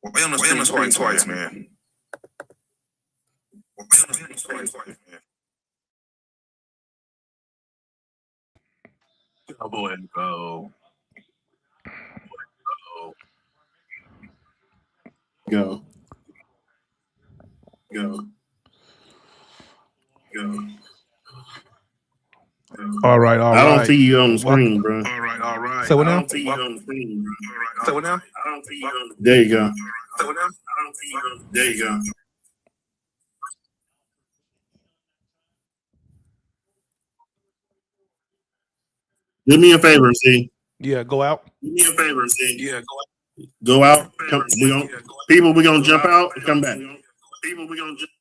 Why on the screen twice, man? Why on the screen twice, man? Go ahead and go. Go. All right. I don't see you on the screen, bro. All right. So what I now? don't see you on the screen, bro. So what now? There you go. So what now? There you go. Do me a favor, see. Yeah, go out. Do me a favor, see. Yeah, Go out. Come, people, we're gonna jump out and come back. people, we gonna just.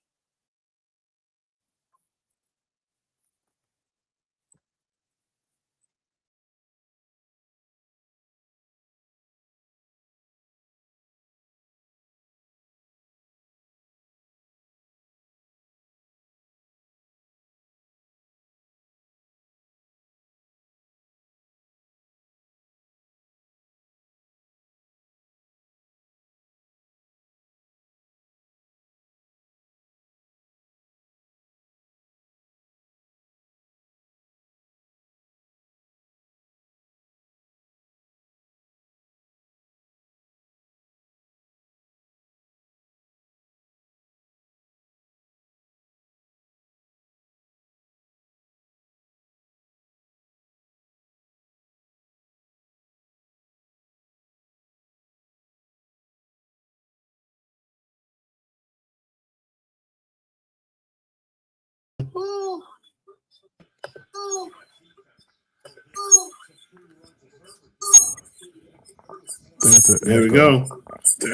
There we go.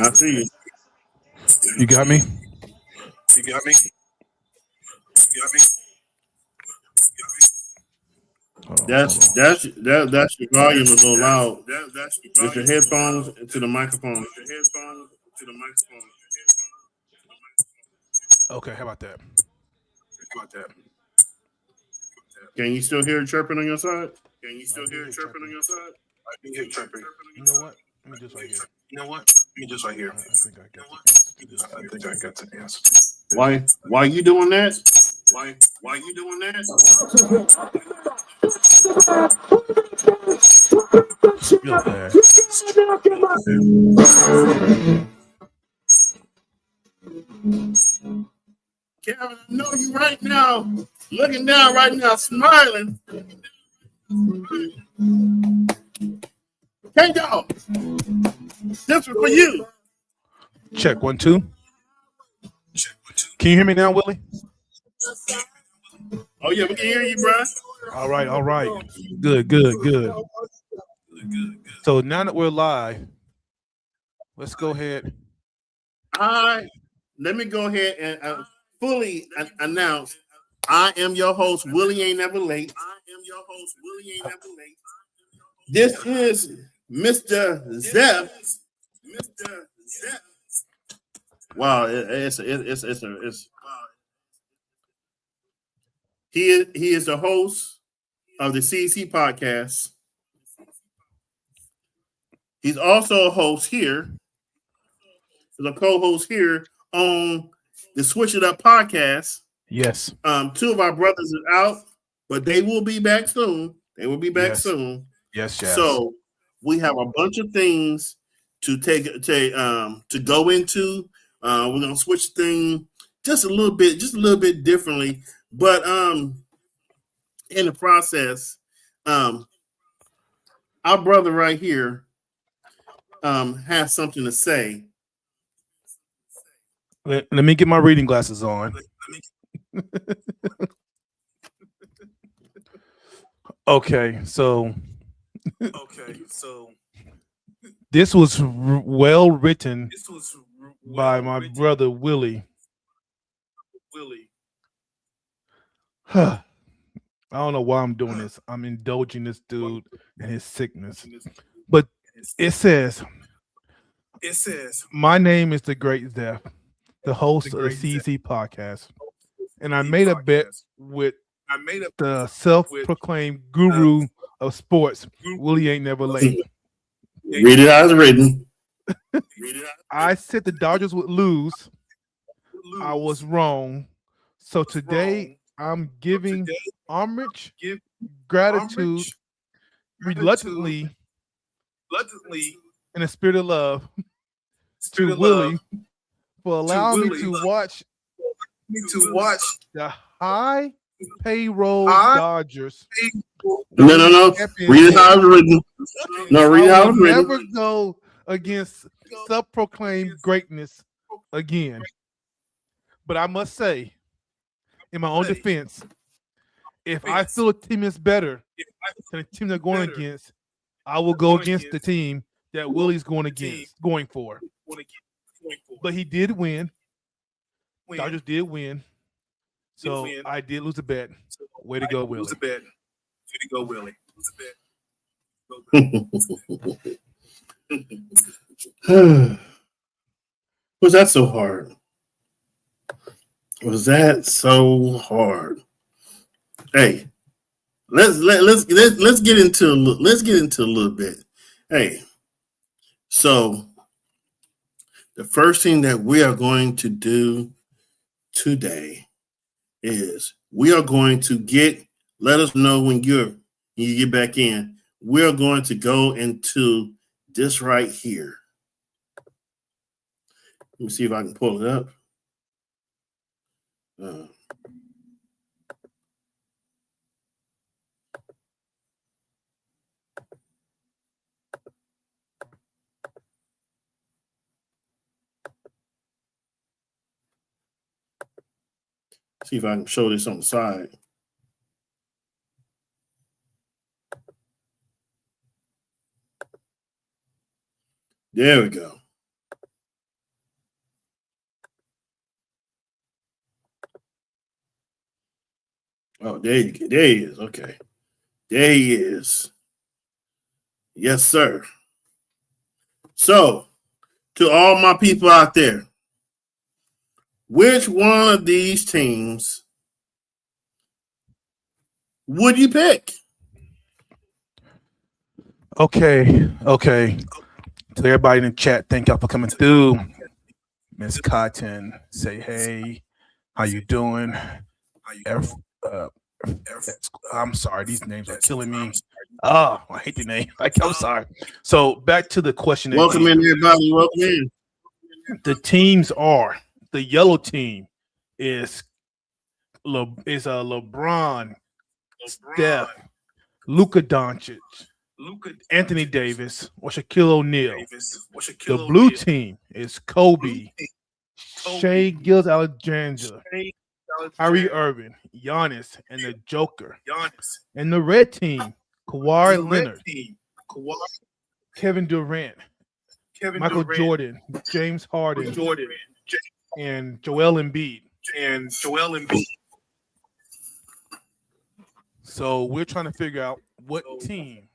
I see you. You got me? You got me? That's your volume is a little loud. It's your headphones to the microphone. Okay, how about that? Can you still hear it chirping on your side? I can hear chirping. You know what? Let me just right here. Right here. I think I got the answer. Why you doing that? Why you doing that? You're bad. Kevin, I know you right now. Looking down right now, smiling. Hey, dog. This is for you. Check 1, 2. Can you hear me now, Willie? Oh, yeah, we can hear you, bro. All right. Good. So now that we're live, let's go ahead. Let me go ahead and fully announce I am your host, Willie Ain't Never Late. This is Mr. Zeph. Wow, he is the host of the CC podcast. He's also a host here. He's a co-host here on the Switch It Up podcast. Yes. 2 of our brothers are out, but they will be back soon. Soon. Yes. So we have a bunch of things to to go into. We're gonna switch the thing just a little bit differently. But in the process, our brother right here has something to say. Let me get my reading glasses on. Okay, so this was well written by my brother Willie. I don't know why I'm doing this. I'm indulging this dude in his sickness. But it says, my name is the Great Zeph, the host of the CC podcast. And I made a bet with the self-proclaimed guru of sports, Willie Ain't Never Late. Read it as written. Read it out. I said the Dodgers would lose. I was wrong. So today I'm giving homage, gratitude, reluctantly, in a spirit of love, to Willie for allowing me to watch the high payroll Dodgers. No. Read it how it's written. No, read it how it's written. Never go against self-proclaimed greatness again. But I must say, in my own defense, if I feel a team is better than the team they're going against, I will go against the team that Willie's going for. But he did win. Dodgers did win. So I did lose a bet. Way to go, Willie. Was that so hard? Was that so hard? Hey, let's get into a little bit. Hey, so the first thing that we are going to do today is we are going to let us know when you get back in. We are going to go into this right here. Let me see if I can pull it up. See if I can show this on the side. There we go. Oh, there he is. Okay. There he is. Yes, sir. So, to all my people out there, which one of these teams would you pick? Okay. To everybody in the chat, thank y'all for coming through. Miss Cotton, say hey. How you doing? I'm sorry, these names are killing me. Oh, I hate the name. I'm sorry. So back to the question. Welcome in, everybody. Welcome in. The teams are the yellow team is LeBron, Steph, Luka Doncic, Anthony Davis, or Shaquille O'Neal. The blue team is Kobe, Shai Gilgeous-Alexander, Kyrie Irving, Giannis, and the Joker. And the red team, Kawhi Leonard, Kevin Durant, Michael Jordan, James Harden, and Joel Embiid. So we're trying to figure out what team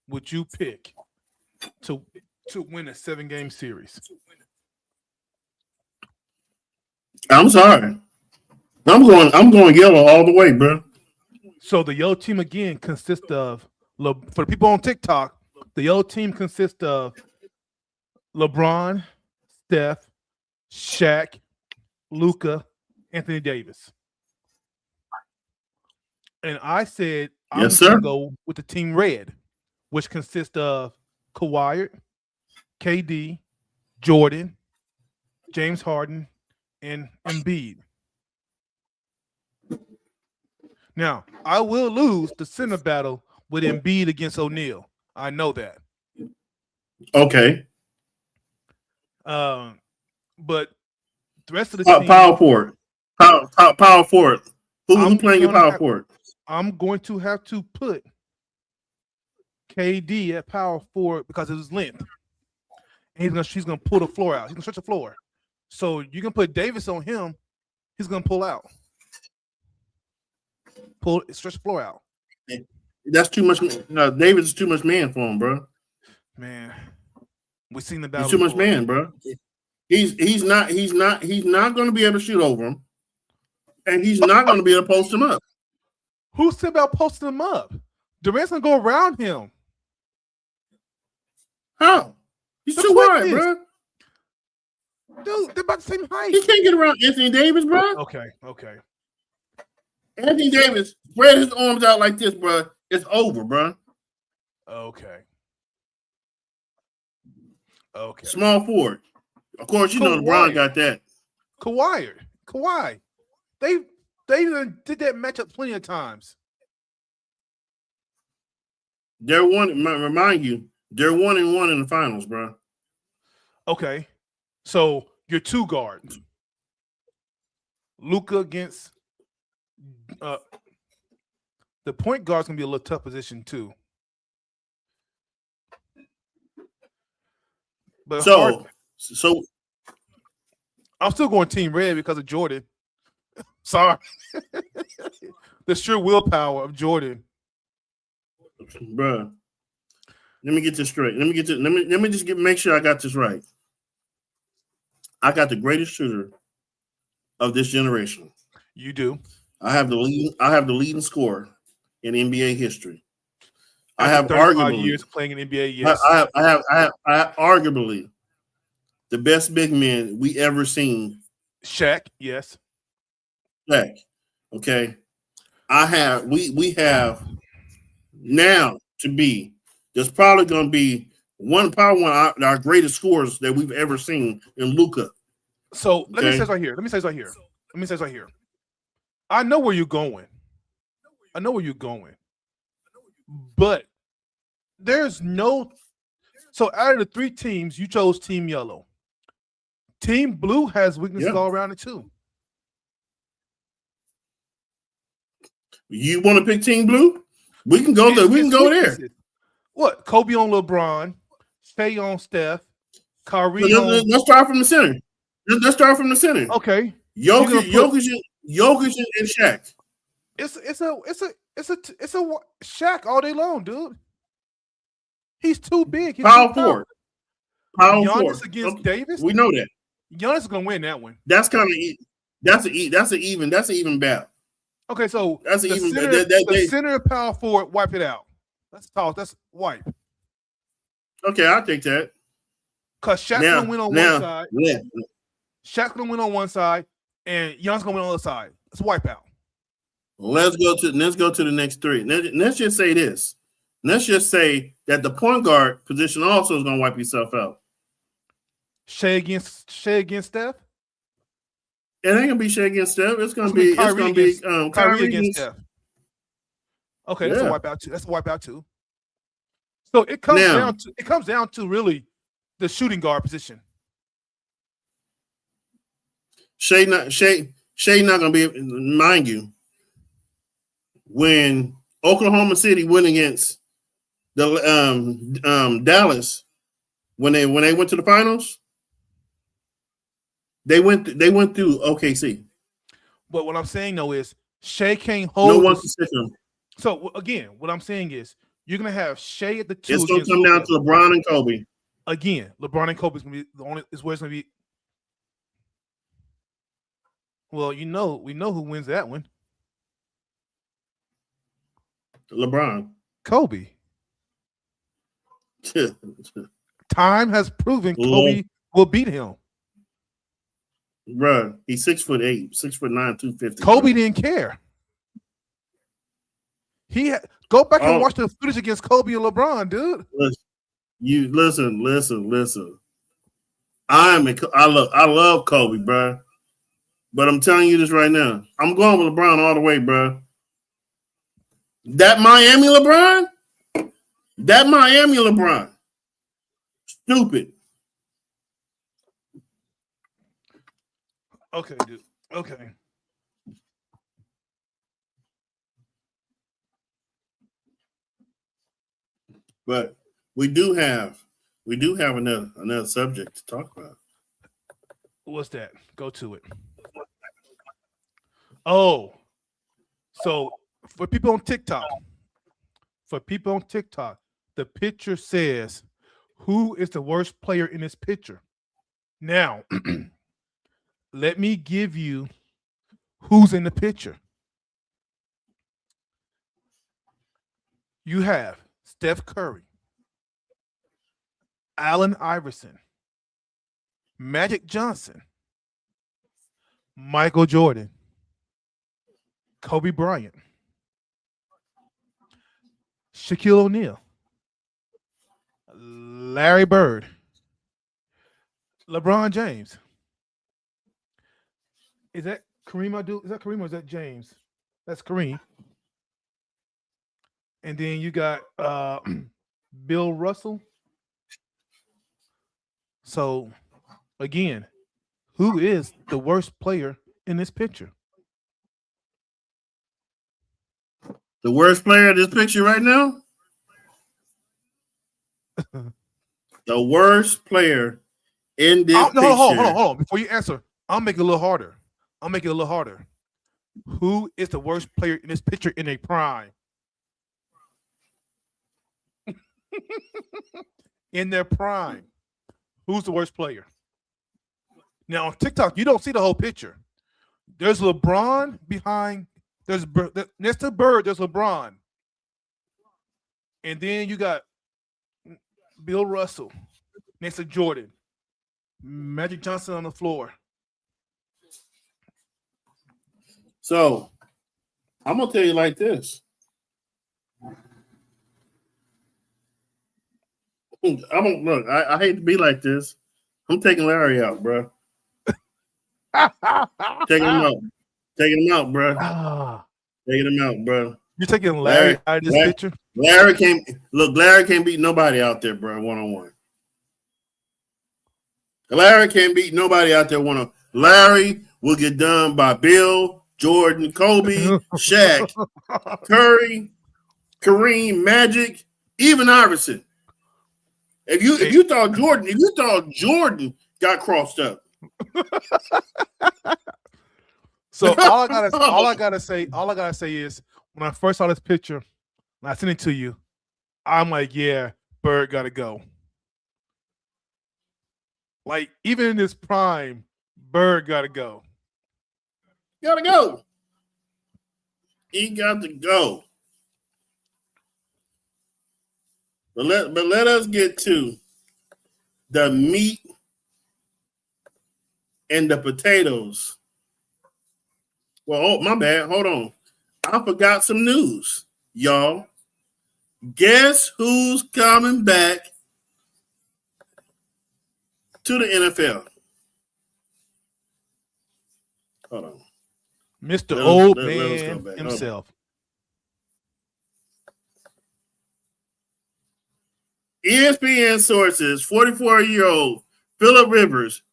would you pick to win a 7-game series. I'm sorry. I'm going yellow all the way, bro. So the yellow team again consists of, for the people on TikTok, the yellow team consists of LeBron, Steph, Shaq, Luka, Anthony Davis. And I said I'm going to go with the team red, which consists of Kawhi, KD, Jordan, James Harden, and Embiid. Now, I will lose the center battle with Embiid against O'Neal. I know that. Okay. But the rest of the team, power forward. Power forward. Who's playing your power forward? I'm going to have to put KD at power forward because of his length. And she's gonna pull the floor out. He's gonna stretch the floor. So you can put Davis on him. He's gonna pull out. Stretch the floor out. That's too much. No, Davis is too much man for him, bro. Man, we've seen the battle. He's too much man, bro. He's not going to be able to shoot over him, and he's not going to be able to post him up. Who said about posting him up? Durant's gonna go around him. How? He's The too point wide, is- bro. Dude, they're about the same height. He can't get around Anthony Davis, bro. Okay. Anthony Davis spread his arms out like this, bro. It's over, bro. Okay. Small forward. Of course, you know LeBron got that. Kawhi. They done did that matchup plenty of times. They're remind you, they're 1-1 in the finals, bro. Okay. So your two guards. Luka against the point guard's gonna be a little tough position too. But So I'm still going Team Red because of Jordan. Sorry. The sheer willpower of Jordan. bro, let me get this straight. Let me just make sure I got this right. I got the greatest shooter of this generation. You do. I have the leading scorer in NBA history. I After have 35 arguably years playing in NBA. Yes. I have arguably the best big man we ever seen. Shaq. Yes. Shaq. Okay. We have now to be. There's probably going to be one of our greatest scorers that we've ever seen in Luka. So let me say this right here. I know where you're going. But there's no. So out of the three teams, you chose Team Yellow. Team Blue has weaknesses all around it too. You want to pick Team Blue? We can go there. We can go there. What? Kobe on LeBron, Shea on Steph, Kyrie on. Let's start from the center. Let's start from the center. Okay. Jokic and Shaq. It's a Shaq all day long, dude. He's too big. He's Power forward. Giannis against Davis. We know that. Giannis is gonna win that one. That's kind of that's an even battle. Okay, so that's an even the center of power forward, wipe it out. That's toss. That's wipe. Okay, I'll take that. Cause Shaq's gonna win on one side. Yeah. Shaq's gonna win on one side, and Giannis gonna win on the other side. Let's wipe out. Let's go to the next three. Let's just say this. Let's just say that the point guard position also is gonna wipe itself out. Shea against Steph. It ain't gonna be Shea against Steph. It's gonna be Kyrie against Steph. Okay, that's a wipe out too. That's a wipe out too. So it comes down to really the shooting guard position. Shea not gonna be, mind you, when Oklahoma City went against the Dallas when they went to the finals, they went through OKC. But what I'm saying though is Shea can't hold. No one can stick him. So again, what I'm saying is you're gonna have Shea at the 2. It's gonna come down to LeBron and Kobe. Again, LeBron and Kobe is gonna be the only is where it's gonna be. Well, we know who wins that one. LeBron. Kobe. Time has proven Kobe will beat him. Bruh, he's 6'8", 6'9", 250. Kobe didn't care. Go back and watch the footage against Kobe and LeBron, dude. Listen. I love Kobe, bro. But I'm telling you this right now. I'm going with LeBron all the way, bro. That Miami LeBron. Stupid. Okay, dude. Okay. But we do have another subject to talk about. What's that? Go to it. Oh, so for people on TikTok, the picture says, who is the worst player in this picture? Now, let me give you who's in the picture. You have Steph Curry, Allen Iverson, Magic Johnson, Michael Jordan, Kobe Bryant, Shaquille O'Neal, Larry Bird, LeBron James. Is that Kareem Abdul? Is that Kareem or is that James? That's Kareem. And then you got Bill Russell. So, again, who is the worst player in this picture? The worst player in this picture right now? The worst player in this picture. Hold on. Before you answer, I'll make it a little harder. Who is the worst player in this picture in a prime? In their prime. Who's the worst player? Now on TikTok, you don't see the whole picture. There's LeBron behind. There's next to Bird. There's LeBron, and then you got Bill Russell next to Jordan. Magic Johnson on the floor. So I'm gonna tell you like this. I hate to be like this. I'm taking Larry out, bro. Taking him out, bro. Taking him out, bro. You're taking Larry out of this picture? Larry can't beat nobody out there, bro, one-on-one. Larry can't beat nobody out there one-on-one. Larry will get done by Bill, Jordan, Kobe, Shaq, Curry, Kareem, Magic, even Iverson. If you thought Jordan got crossed up. So all I gotta say is when I first saw this picture, when I sent it to you, I'm like, yeah, Bird gotta go. Like, even in his prime, Bird gotta go. Gotta go. He got to go. But let us get to the meat and the potatoes. Well, oh, my bad. Hold on. I forgot some news, y'all. Guess who's coming back to the NFL? Hold on. Mr. Old Man himself. ESPN sources 44-year-old Phillip Rivers,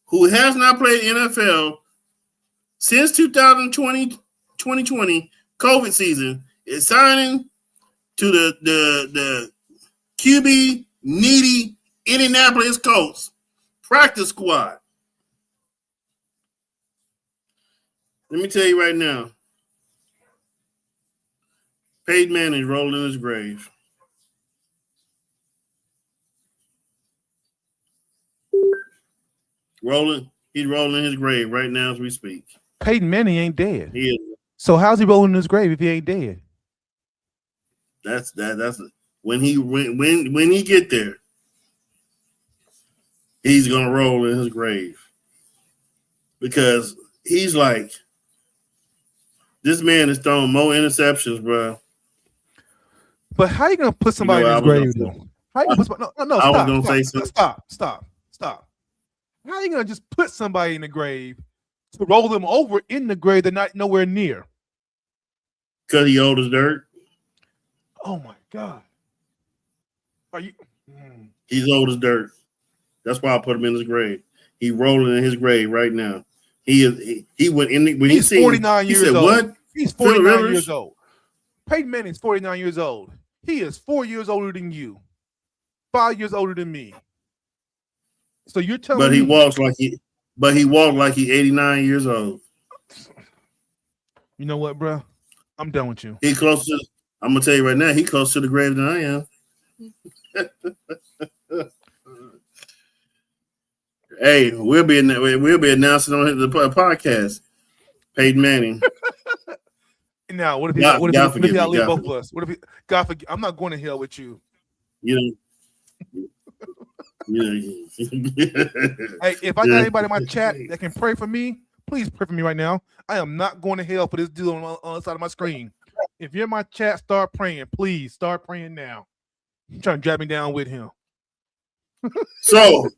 who has not played NFL since 2020 COVID season, is signing to the QB needy Indianapolis Colts practice squad. Let me tell you right now, Peyton Manning rolled in his grave. He's rolling in his grave right now as we speak. Peyton Manning ain't dead. He is. So how's he rolling in his grave if he ain't dead? That's when he get there, he's gonna roll in his grave because he's like, this man has thrown more interceptions, bro. But how you gonna put somebody in his grave though? How you gonna put stop. How you gonna just put somebody in the grave to roll them over in the grave they're not nowhere near? Because he old as dirt. Oh my God. Are you? He's old as dirt. That's why I put him in his grave. He rolling in his grave right now. He went in when he's 49 he years said, old. What? He's 49 years old. Peyton Manning's 49 years old. He is 4 years older than you, 5 years older than me. So you're telling me, but he walked like he 89 years old. You know what, bro? I'm done with you. I'm gonna tell you right now, he closer to the grave than I am. Hey, we'll be announcing on the podcast. Peyton Manning. Now, what if he outlive both of us? What if God forgive? I'm not going to hell with you. You know. Hey, if I got anybody in my chat that can pray for me, please pray for me right now. I am not going to hell for this dude on the side of my screen. If you're in my chat, start praying. Please start praying now. I'm trying to drag me down with him. So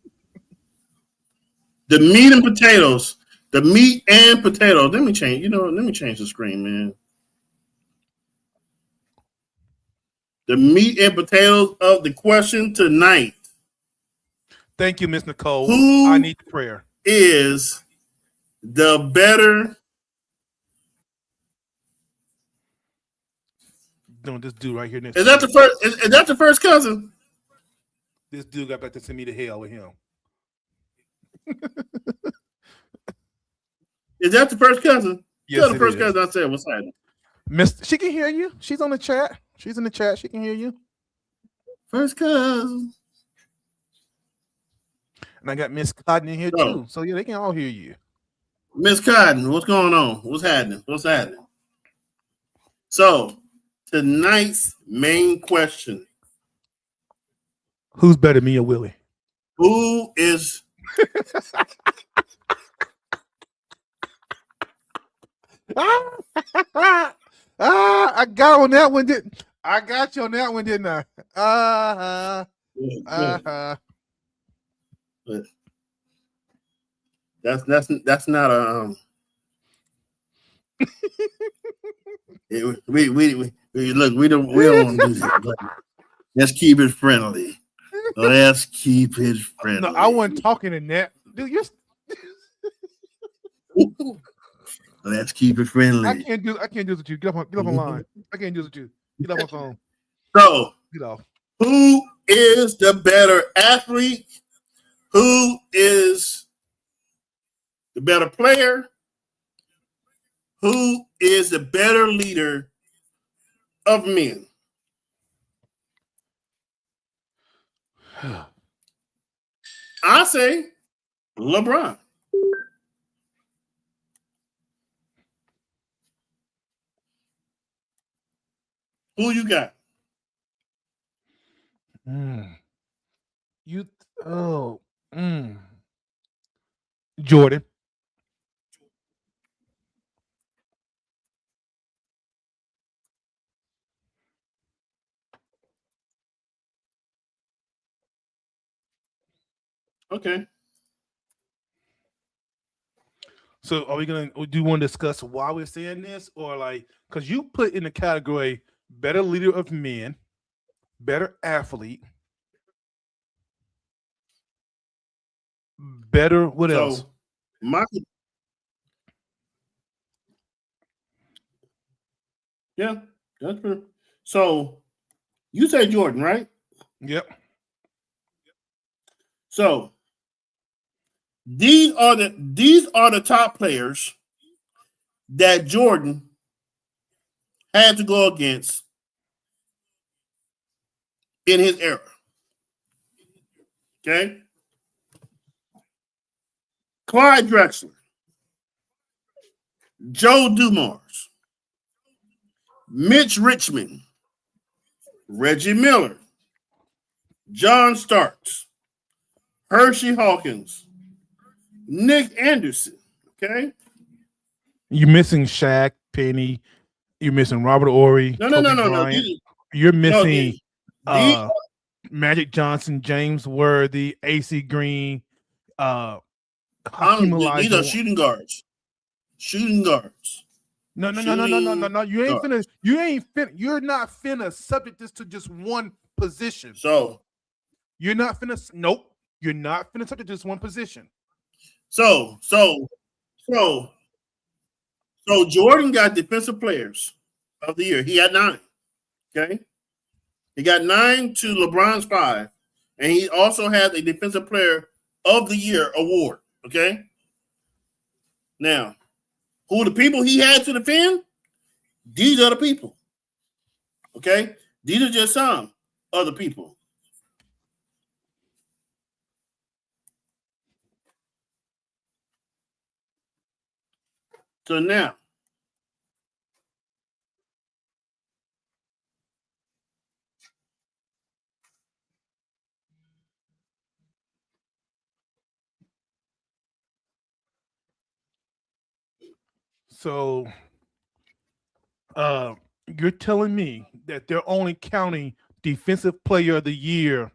the meat and potatoes. The meat and potatoes. Let me change. Let me change the screen, man. The meat and potatoes of the question tonight. Thank you, Miss Nicole. Who I need the prayer. Is the better? Doing this dude right here next. Is that the first? Is that the first cousin? This dude got back to send me to hell with him. Is that the first cousin? Yes, Tell the first cousin I said what's happening. She can hear you. She's on the chat. She's in the chat. She can hear you. First cousin. And I got Miss Cotton in here too. So yeah, they can all hear you. Miss Cotton, what's going on? What's happening? What's happening? So tonight's main question. Who's better, me or Willie? Who is I got on that one. I got you on that one, didn't I? But that's not a we look, we don't want to do that. But let's keep it friendly. Let's keep it friendly. No, I wasn't talking in that. Dude, you're let's keep it friendly. I can't do this with you. Get off online. I can't do this with you. Get off my phone. So Get off. Who is the better athlete? Who is the better player? Who is the better leader of men? I say LeBron. Who you got? Jordan. Okay. So do you want to discuss why we're saying this, or like, because you put in the category better leader of men, better athlete, better what else? Yeah, that's true. So you say Jordan, right? Yep. So these are the top players that Jordan had to go against in his era. Okay? Clyde Drexler, Joe Dumars, Mitch Richmond, Reggie Miller, John Starks, Hershey Hawkins, Nick Anderson. Okay? You're missing Shaq, Penny. You're missing Robert Ory. No. You're missing Magic Johnson, James Worthy, AC Green, these are shooting guards. Shooting guards. No. You ain't finna. You're not finna subject this to just one position. So you're not finna. Nope. You're not finna subject this one position. So Jordan got defensive players of the year. He had 9. Okay. He got 9 to LeBron's 5. And he also has a defensive player of the year award. Okay. Now, who are the people he had to defend? These are the people. Okay. These are just some other people. So now, So, you're telling me that they're only counting Defensive Player of the Year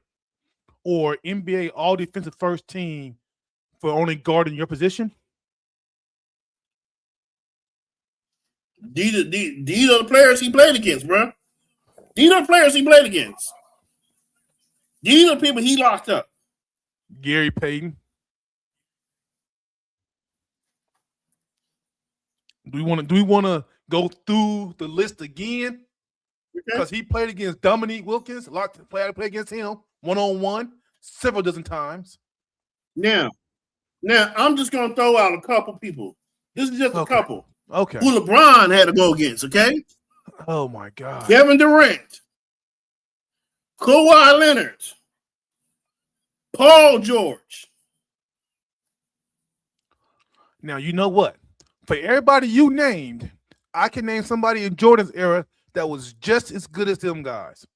or NBA All Defensive First Team for only guarding your position? These are the players he played against, bro. These are the players he played against. These are the people he locked up. Gary Payton. Do we want to go through the list again? Because he played against Dominique Wilkins, a lot of players play against him one-on-one several dozen times. Now I'm just gonna throw out a couple people. This is just a couple. Okay. Who LeBron had to go against, okay? Oh my God. Kevin Durant, Kawhi Leonard, Paul George. Now, you know what? For everybody you named, I can name somebody in Jordan's era that was just as good as them guys.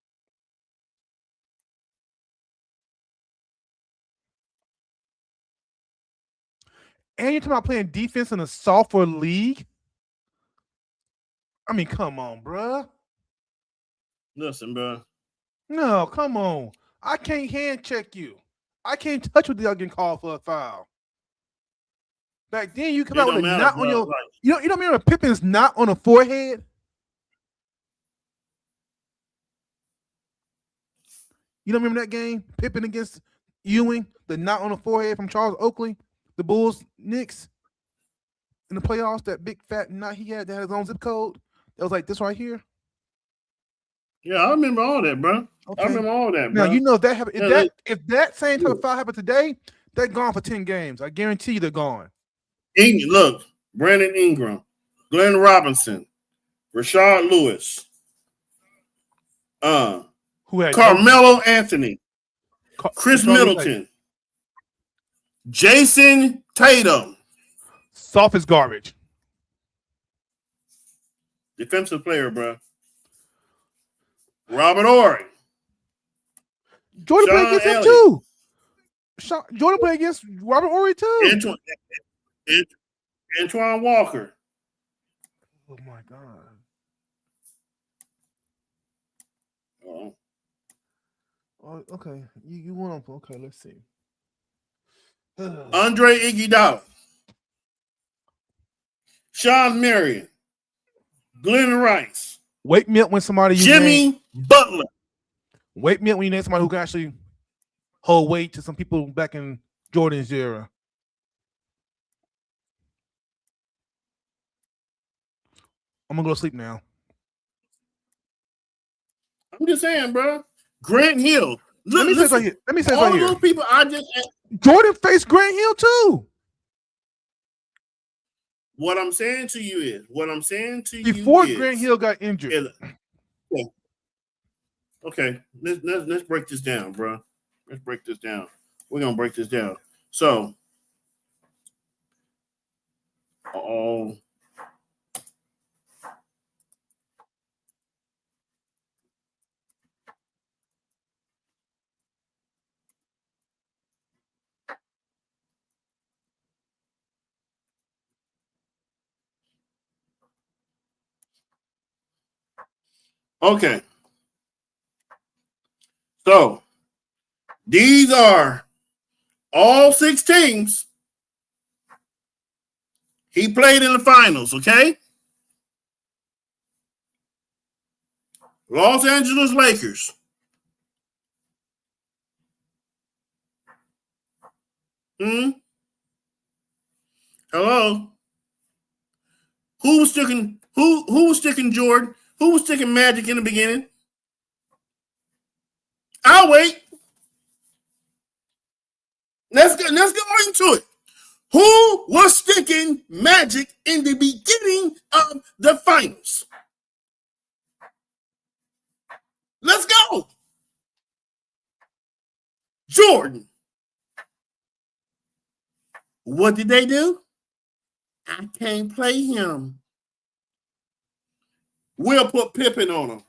And you're talking about playing defense in a software league? I mean, come on, bruh. Listen, bro. No, come on. I can't hand check you. I can't touch with y'all getting called for a foul. Back then, you come out with a knot on your. You don't remember Pippen's knot on the forehead? You don't remember that game? Pippen against Ewing, the knot on the forehead from Charles Oakley, the Bulls, Knicks, in the playoffs, that big fat knot he had that had his own zip code. That was like this right here. Yeah, I remember all that, bro. Okay. I remember all that, bro. Now, you know if that happened, if that same type of foul happened today, they're gone for 10 games. I guarantee you they're gone. Look, Brandon Ingram, Glenn Robinson, Rashard Lewis, Who had Carmelo Anthony, Chris Middleton, Jason Tatum. Soft as garbage. Defensive player, bro. Robert Ory. Jordan played against him too. Jordan played against Robert Ory too. Antoine Walker. Oh my God. Oh, okay. You want to? Okay, let's see. Andre Iguodala. Sean Marion. Glenn Rice. Wake me up when somebody Jimmy Butler. Wake me up when you name somebody who can actually hold weight to some people back in Jordan's era. I'm gonna go to sleep now. I'm just saying, bro. Grant Hill. Let me say it right here. Let me say it all right here. those people I just. Jordan faced Grant Hill too. What I'm saying to you is, before Grant Hill got injured. Yeah. Okay, let's break this down, bro. Let's break this down. We're gonna break this down. So, okay. So, these are all 6 teams he played in the finals, okay? Los Angeles Lakers. Hello? Who was sticking Jordan? Who was sticking Magic in the beginning? I'll wait. Let's go into it. Who was sticking Magic in the beginning of the finals? Let's go. Jordan. What did they do? I can't play him. We'll put Pippen on him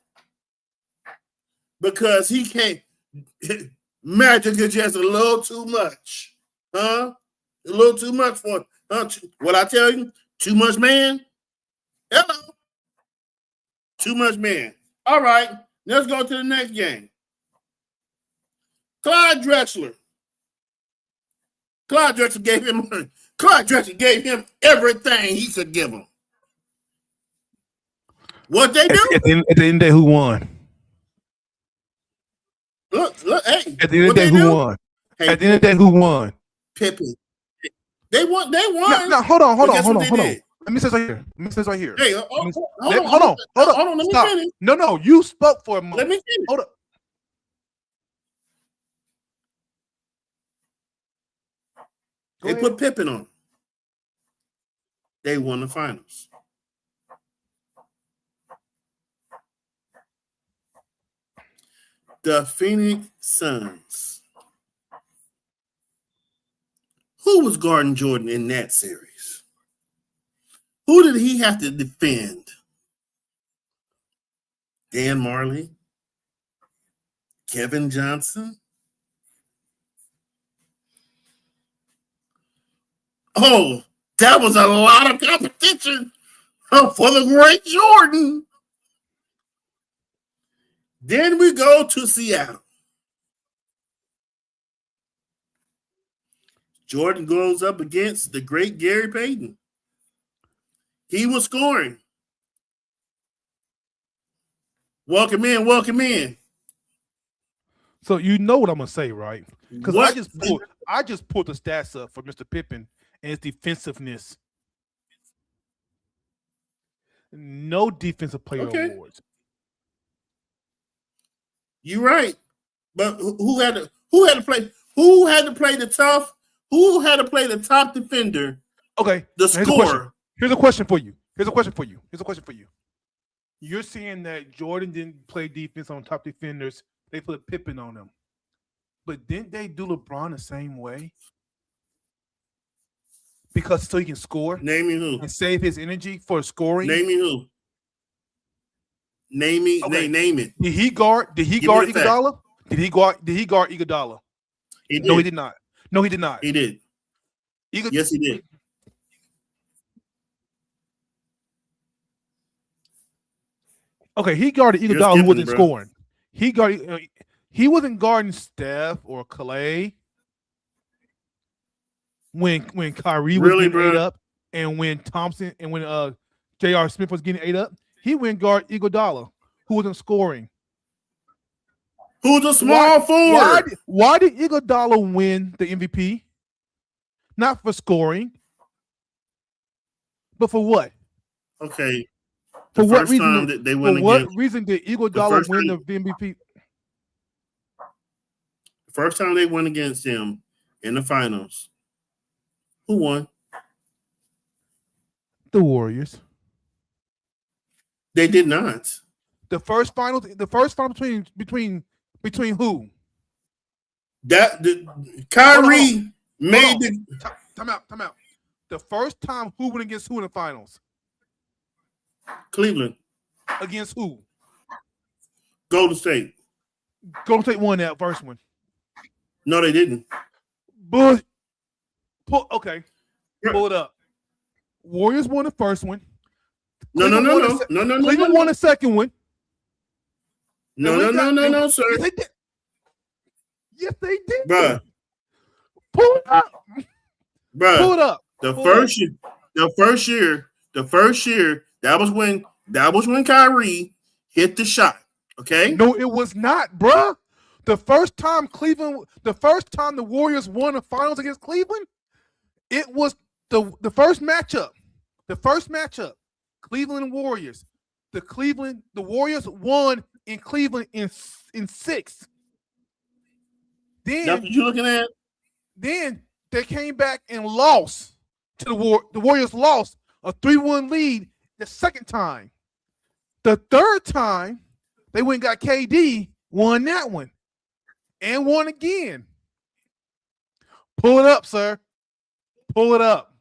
because he can't. Magic is just a little too much, huh? A little too much for what I tell you. Too much man, Hello. Too much man. All right. Let's go to the next game. Clyde Drexler. Clyde Drexler gave him everything he could give him. What they do? At the end of the day, who won? Look, hey. At the end of the day, who won? Hey, at the end of the day, who won? Pippen. They won. No, hold on. Let me say this right here. Hey, hold on. Let me Stop. finish. No, you spoke for a moment. Let me finish. Hold up. They put Pippen on. They won the finals. The Phoenix Suns. Who was guarding Jordan in that series? Who did he have to defend? Dan Marley? Kevin Johnson? Oh, that was a lot of competition for the great Jordan. Then we go to Seattle. Jordan goes up against the great Gary Payton. He was scoring. Welcome in. So you know what I'm gonna say, right? Because I just pulled the stats up for Mr. Pippen and his defensiveness. No defensive player awards. You're right, but who had to play? Who had to play the tough? Who had to play the top defender? Okay, the scorer. Here's a question for you. You're saying that Jordan didn't play defense on top defenders. They put Pippen on them. But didn't they do LeBron the same way? Because so he can score? Name me who. And save his energy for scoring? Name me who. Name me. Okay. Name it. Did he guard Iguodala? Did he guard Iguodala? He did. No, he did not. He did. Yes, he did. Okay, he guarded Iguodala who wasn't scoring. He wasn't guarding Steph or Clay when Kyrie was getting ate up, and when Thompson and when J.R. Smith was getting ate up. He went guard Iguodala, who wasn't scoring. Who's a small forward? Why did Iguodala win the MVP? Not for scoring, but for what? Okay. For what reason? Reason did Iguodala win the MVP? The first time they went against him in the finals, who won? The Warriors. They did not. The first final between who? Kyrie made the time out. The first time who went against who in the finals? Cleveland. Against who? Golden State. Golden State won that first one. No, they didn't. But pull it up. Warriors won the first one. No. Cleveland won the second one. No, sir. Yes, they did. Bruh. Pull it up. Bruh. Pull it up. The first year, that was when Kyrie hit the shot. Okay? No, it was not, bruh. The first time the Warriors won the finals against Cleveland, it was the first matchup. The first matchup, Cleveland Warriors. The Warriors won in Cleveland in 6. Then that's what you're looking at. Then they came back and lost to the Warriors lost a 3-1 lead the second time. The third time, they went and got KD, won that one, and won again. Pull it up, sir. Pull it up.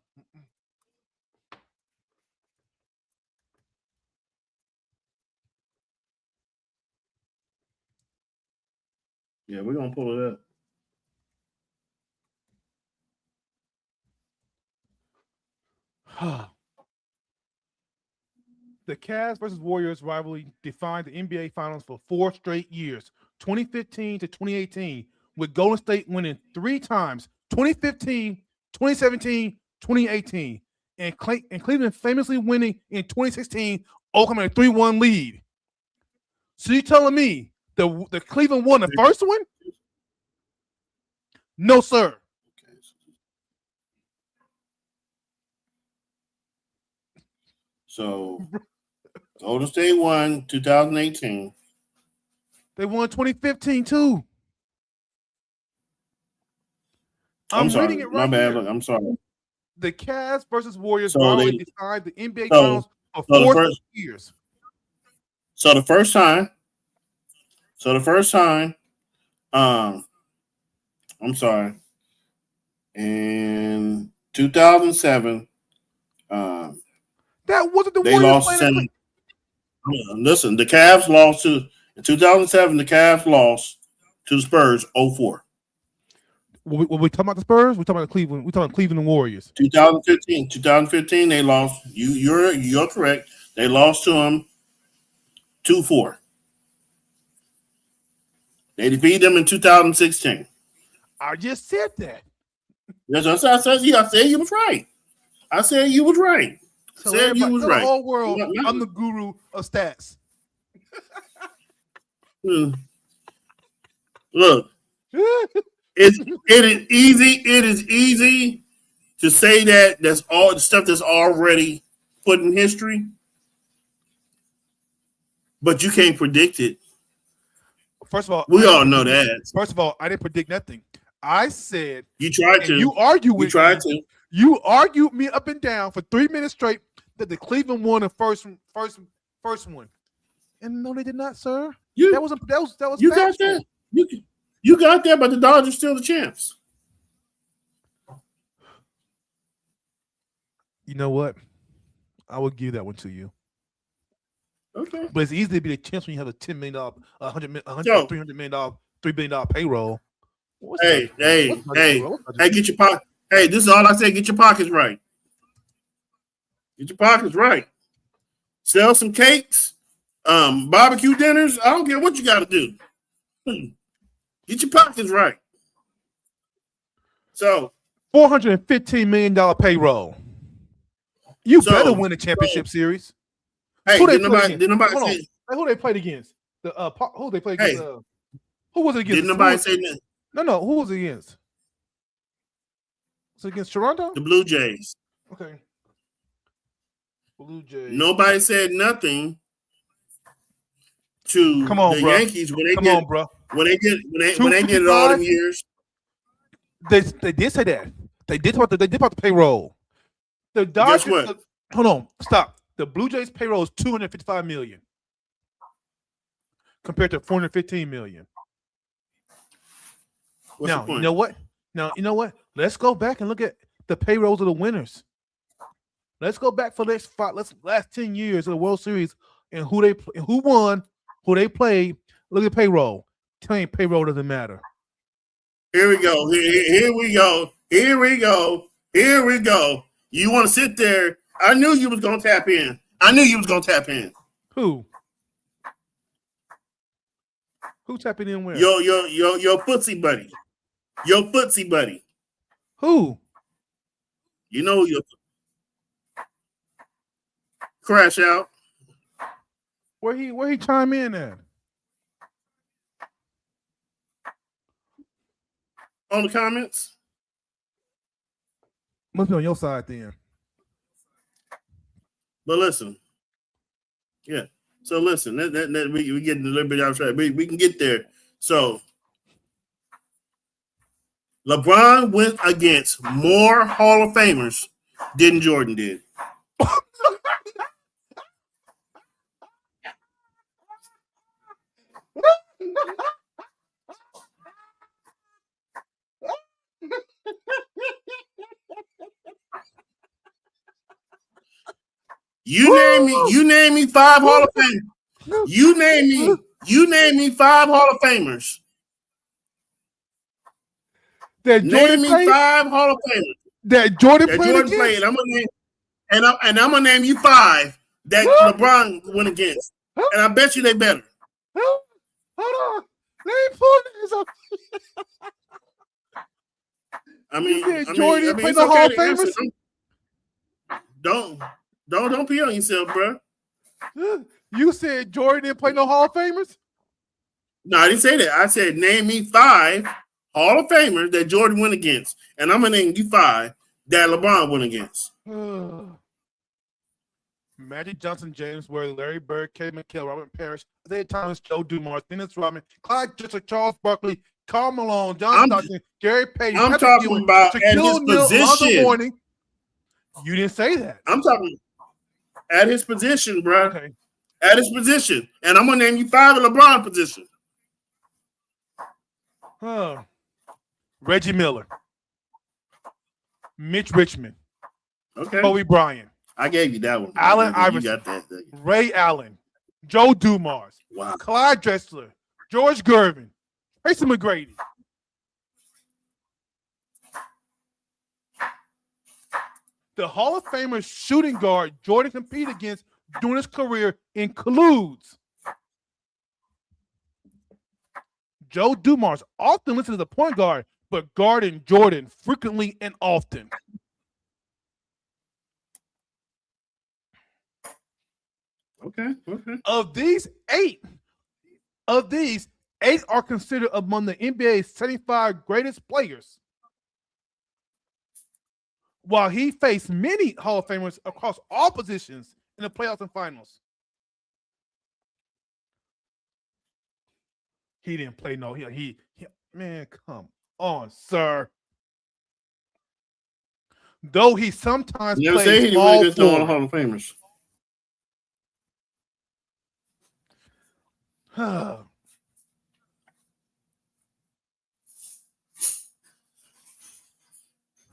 Yeah, we're going to pull it up. The Cavs versus Warriors rivalry defined the NBA Finals for 4 straight years, 2015 to 2018, with Golden State winning 3 times, 2015, 2017, 2018, and Cleveland famously winning in 2016, overcoming a 3-1 lead. So you telling me the Cleveland won the first one? No, sir. So Golden State won 2018. They won 2015 too. I'm sorry. reading it My right bad. here. Look, I'm sorry. The Cavs versus Warriors So rivalry they- defined the NBA so- Finals for so the 4 first- years. So the first time, I'm sorry, in 2007, That wasn't the they Warriors lost playing. seven. Listen, the Cavs lost to in 2007. The Cavs lost to the Spurs 0-4. When we talking about the Spurs, we talking about Cleveland. We talking about Cleveland Warriors. 2015, they lost. You're correct. They lost to them 2-4. They defeated them in 2016. I just said that. That's what I said. I said you was right. I said you was right. So Said you everybody, was tell right. the whole world, No. I'm the guru of stats. Look, it is easy. It is easy to say that that's all the stuff that's already put in history, but you can't predict it. First of all, We all know that. First of all, I didn't predict nothing. I said, You tried to. and you argue You with tried me. to. You argued me up and down for 3 minutes straight that the Cleveland won the first one. And no, they did not, sir. You That was you got factual. that. You got that, but the Dodgers still the champs. You know what? I would give that one to you. Okay. But it's easy to be the champs when you have a $10 million, $100, Yo. $300 million, $3 billion payroll. What's Hey, that? hey, What's my hey, payroll? What's my- hey, get your pocket. Hey, this is all I say. Get your pockets right. Get your pockets right. Sell some cakes, barbecue dinners. I don't care what you got to do. Get your pockets right. So, $415 million payroll. You So- better win a championship series. hey, Who they did play nobody, against? did nobody Hold on. say? Like, who they played against? Who they played Hey. against? Who was it against? Did nobody say that? No. Who was it against? Was it against Toronto? The Blue Jays? Okay. Blue Jays. Nobody said nothing to Come on, the bro. Yankees when they Come did on, bro. when they did it all them 255? years. They did say that. They did about the payroll. The Dodgers. what? Hold on. Stop. The Blue Jays payroll is $255 million compared to $415 million. What's the Now, point? you know what? Let's go back and look at the payrolls of the winners. Let's go back for the last 10 years of the World Series and who won, who they played. Look at payroll. Tell me payroll doesn't matter. Here we go. Here we go. Here we go. Here we go. You want to sit there? I knew you was gonna tap in. Who? Who's tapping in where? Your footsie buddy. Your footsie buddy. Who? You know your crash out. Where he chime in at? On the comments. Must be on your side then. But listen. Yeah. So listen, that we getting a little bit out of track. We can get there. So LeBron went against more Hall of Famers than Jordan did. You name me 5 Hall of Famers. You name me 5 Hall of Famers. That Jordan Name me played? 5 Hall of Famers That Jordan that played Jordan against? played. I'm gonna name you 5 that LeBron went against, and I bet you they better. Hold on. They ain't pulling this up. I mean, Jordan I mean, play it's the okay Hall of to answer. Famers? Don't pee on yourself, bro. You said Jordan didn't play no Hall of Famers? No, I didn't say that. I said name me 5 Hall of Famers that Jordan went against, and I'm gonna name you 5 that LeBron went against. Magic Johnson, James Worthy, Larry Bird, Kevin McHale, Robert Parrish, Isaiah Thomas, Joe Dumars, Dennis Rodman, Clyde Drexler, Charles Barkley, Karl Malone, John Stockton, Gary Payton. I'm Patrick talking Ewing, about at Shaquille his O'Neal, Alonzo position. Mourning. You didn't say that. I'm talking at his position, bro. Okay. At his position, and I'm gonna name you 5 at LeBron position. Reggie Miller, Mitch Richmond, Okay, Kobe Bryant, I gave you that one. Allen You Iverson. got that thing. Ray Allen, Joe Dumars, Wow. Clyde Drexler, George Gervin, Tracy McGrady. The Hall of Famer shooting guard Jordan competed against during his career includes Joe Dumars, often listed as a point guard, but guarding Jordan frequently and often. Okay. Of these eight are considered among the NBA's 75 greatest players. While he faced many Hall of Famers across all positions in the playoffs and finals. He didn't play no. He man, come on, sir. Though he sometimes You never say plays he didn't small win against no forward. Hall of Famers.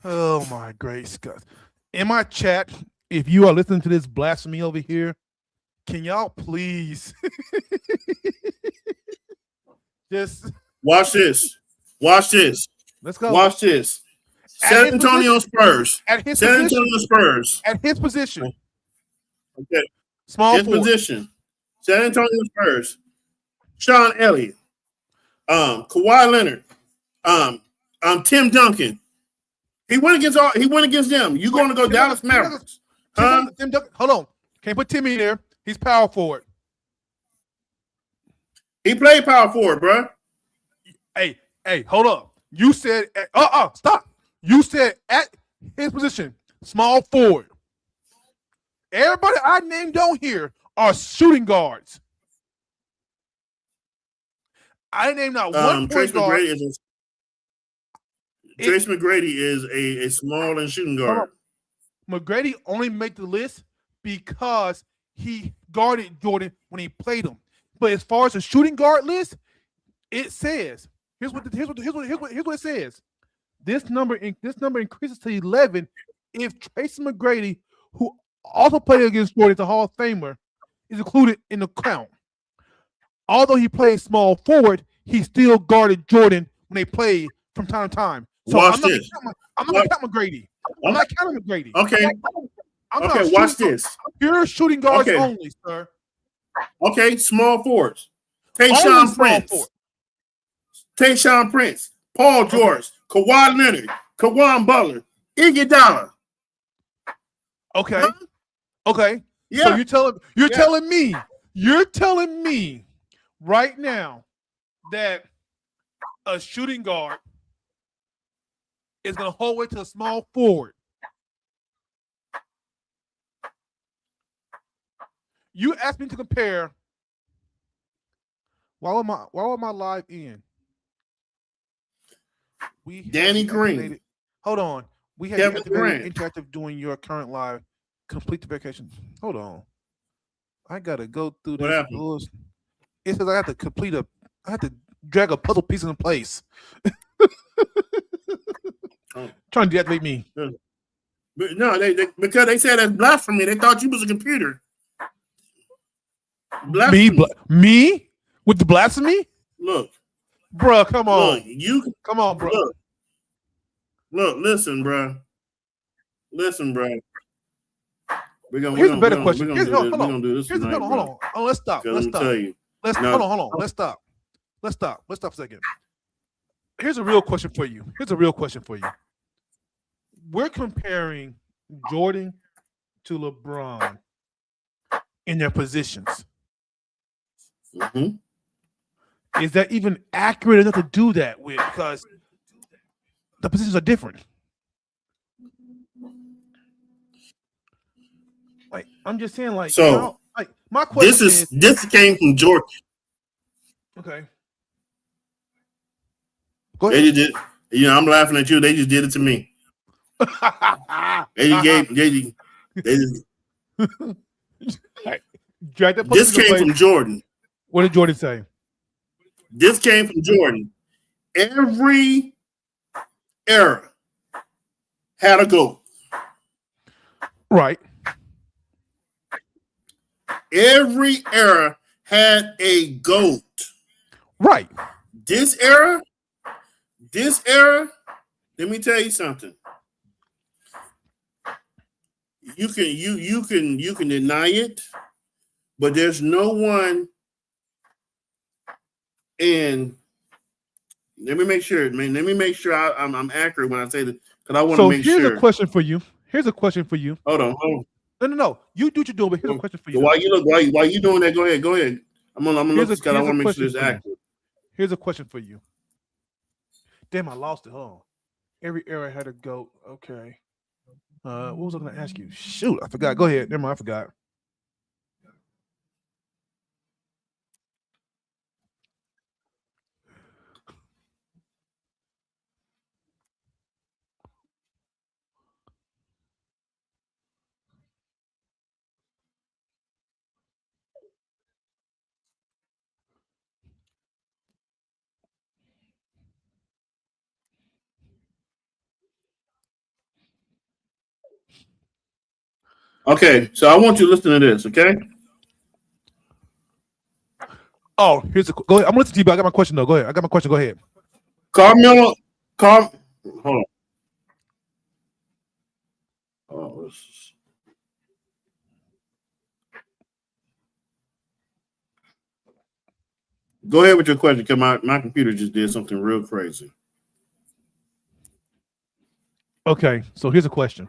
Oh my great Scott. In my chat, if you are listening to this blasphemy over here, can y'all please just Watch this. let's go. Watch this. At San his Antonio position. Spurs. At his San position. Antonio Spurs. At his position. Okay. Small His forward. position. San Antonio Spurs. Sean Elliott. Kawhi Leonard. Tim Duncan. He went against them. You going to go Dallas Mavericks? Tim Duncan, hold on. Can't put Timmy in there. He's power forward. He played power forward, bro. Hey, hold up. You said stop. You said at his position, small forward. Everybody I named on here are shooting guards. I named not one Trace point guard. McGrady is a small and shooting guard. McGrady only made the list because he guarded Jordan when he played him. But as far as the shooting guard list, it says here's what it says. This number increases to 11 if Tracy McGrady, who also played against Jordan as a Hall of Famer, is included in the count. Although he played small forward, he still guarded Jordan when they played from time to time. So I'm not going to count McGrady. I'm not counting McGrady. Okay. I'm Watch this. Pure shooting guards only, sir. Okay, small forwards. Tayshaun Prince, Paul George, Kawhi Leonard, Kawhi Butler, Iguodala. Okay. Huh? Okay. Yeah. So you're telling me right now that a shooting guard is going to hold it to a small forward. You asked me to compare. Why would my live in? Danny Green. Hold on. We have Kevin Durant. interactive doing your current live. Complete the vacation. Hold on. I gotta go through What this. happened? It says I have to drag a puzzle piece in place. Trying to deactivate me. But no, because they said that's blasphemy. They thought you was a computer. Blasphemy. Me with the blasphemy? Look, Bruh, come on. Come on, bro. Look, listen, bro. Here's a better question. We're gonna do this Here's tonight, hold on. Oh, let's stop. Let Let's me stop. tell you. Let's No. hold on. Let's stop. Let's stop a second. Here's a real question for you. We're comparing Jordan to LeBron in their positions. Mhm. Is that even accurate enough to do that with? Because the positions are different. Like, I'm just saying, like, So, my question This came from Jordan. Okay. Go ahead. They just did. I'm laughing at you. They just did it to me. They just This came from Jordan. What did Jordan say? This came from Jordan. Every era had a GOAT. Right. Every era had a GOAT. Right. This era, let me tell you something. You can deny it, but there's no one. And let me make sure. I'm accurate when I say this, because I want to make sure. So here's a question for you. Hold on. No. You do what you're doing, but here's a question for you. Why you doing that? Go ahead. I'm gonna look because I want to make sure this accurate. Here's a question for you. Damn, I lost it. Hold on. Every era had a GOAT. Okay. What was I going to ask you? Shoot, I forgot. Go ahead. Never mind, I forgot. Okay, so I want you to listen to this, okay? Oh, go ahead. I'm gonna listen to you, but I got my question though. Go ahead. I got my question. Go ahead. Hold on. Oh, go ahead with your question, because my computer just did something real crazy. Okay, so here's a question.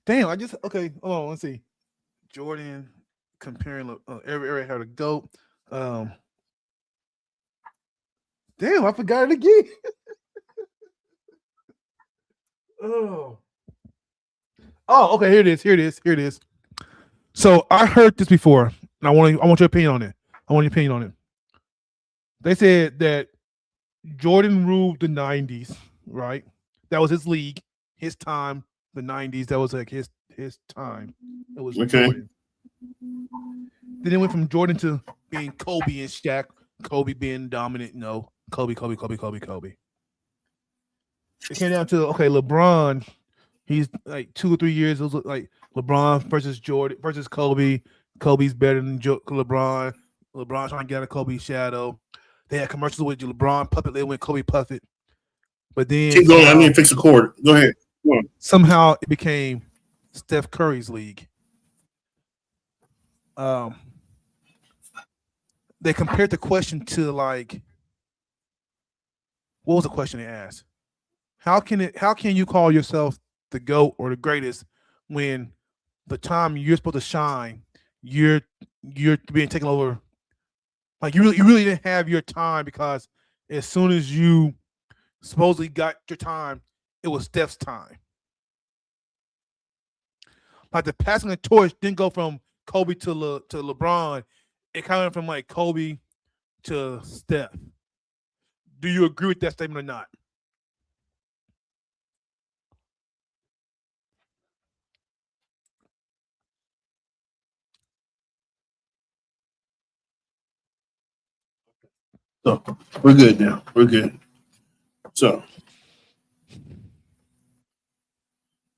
Damn, okay. Hold on, let's see. Jordan comparing every area had a GOAT. Damn, I forgot it again. Okay. Here it is. So I heard this before, and I want your opinion on it. They said that Jordan ruled the 90s, right? That was his league, his time. The 90s, that was like his time. It was okay. Jordan. Then it went from Jordan to being Kobe and Shaq. Kobe being dominant. No, Kobe. It came down to LeBron. He's like 2 or 3 years. It was like LeBron versus Jordan versus Kobe. Kobe's better than LeBron. LeBron trying to get out of Kobe's shadow. They had commercials with LeBron puppet. They went Kobe puppet. But then keep going. I need to fix the cord. Go ahead. Somehow it became Steph Curry's league. They compared the question to like, what was the question they asked? How can you call yourself the GOAT or the greatest when the time you're supposed to shine, you're being taken over? Like you really didn't have your time, because as soon as you supposedly got your time, it was Steph's time. Like the passing the torch didn't go from Kobe to LeBron. It kind of went from like Kobe to Steph. Do you agree with that statement or not? So we're good now. We're good. So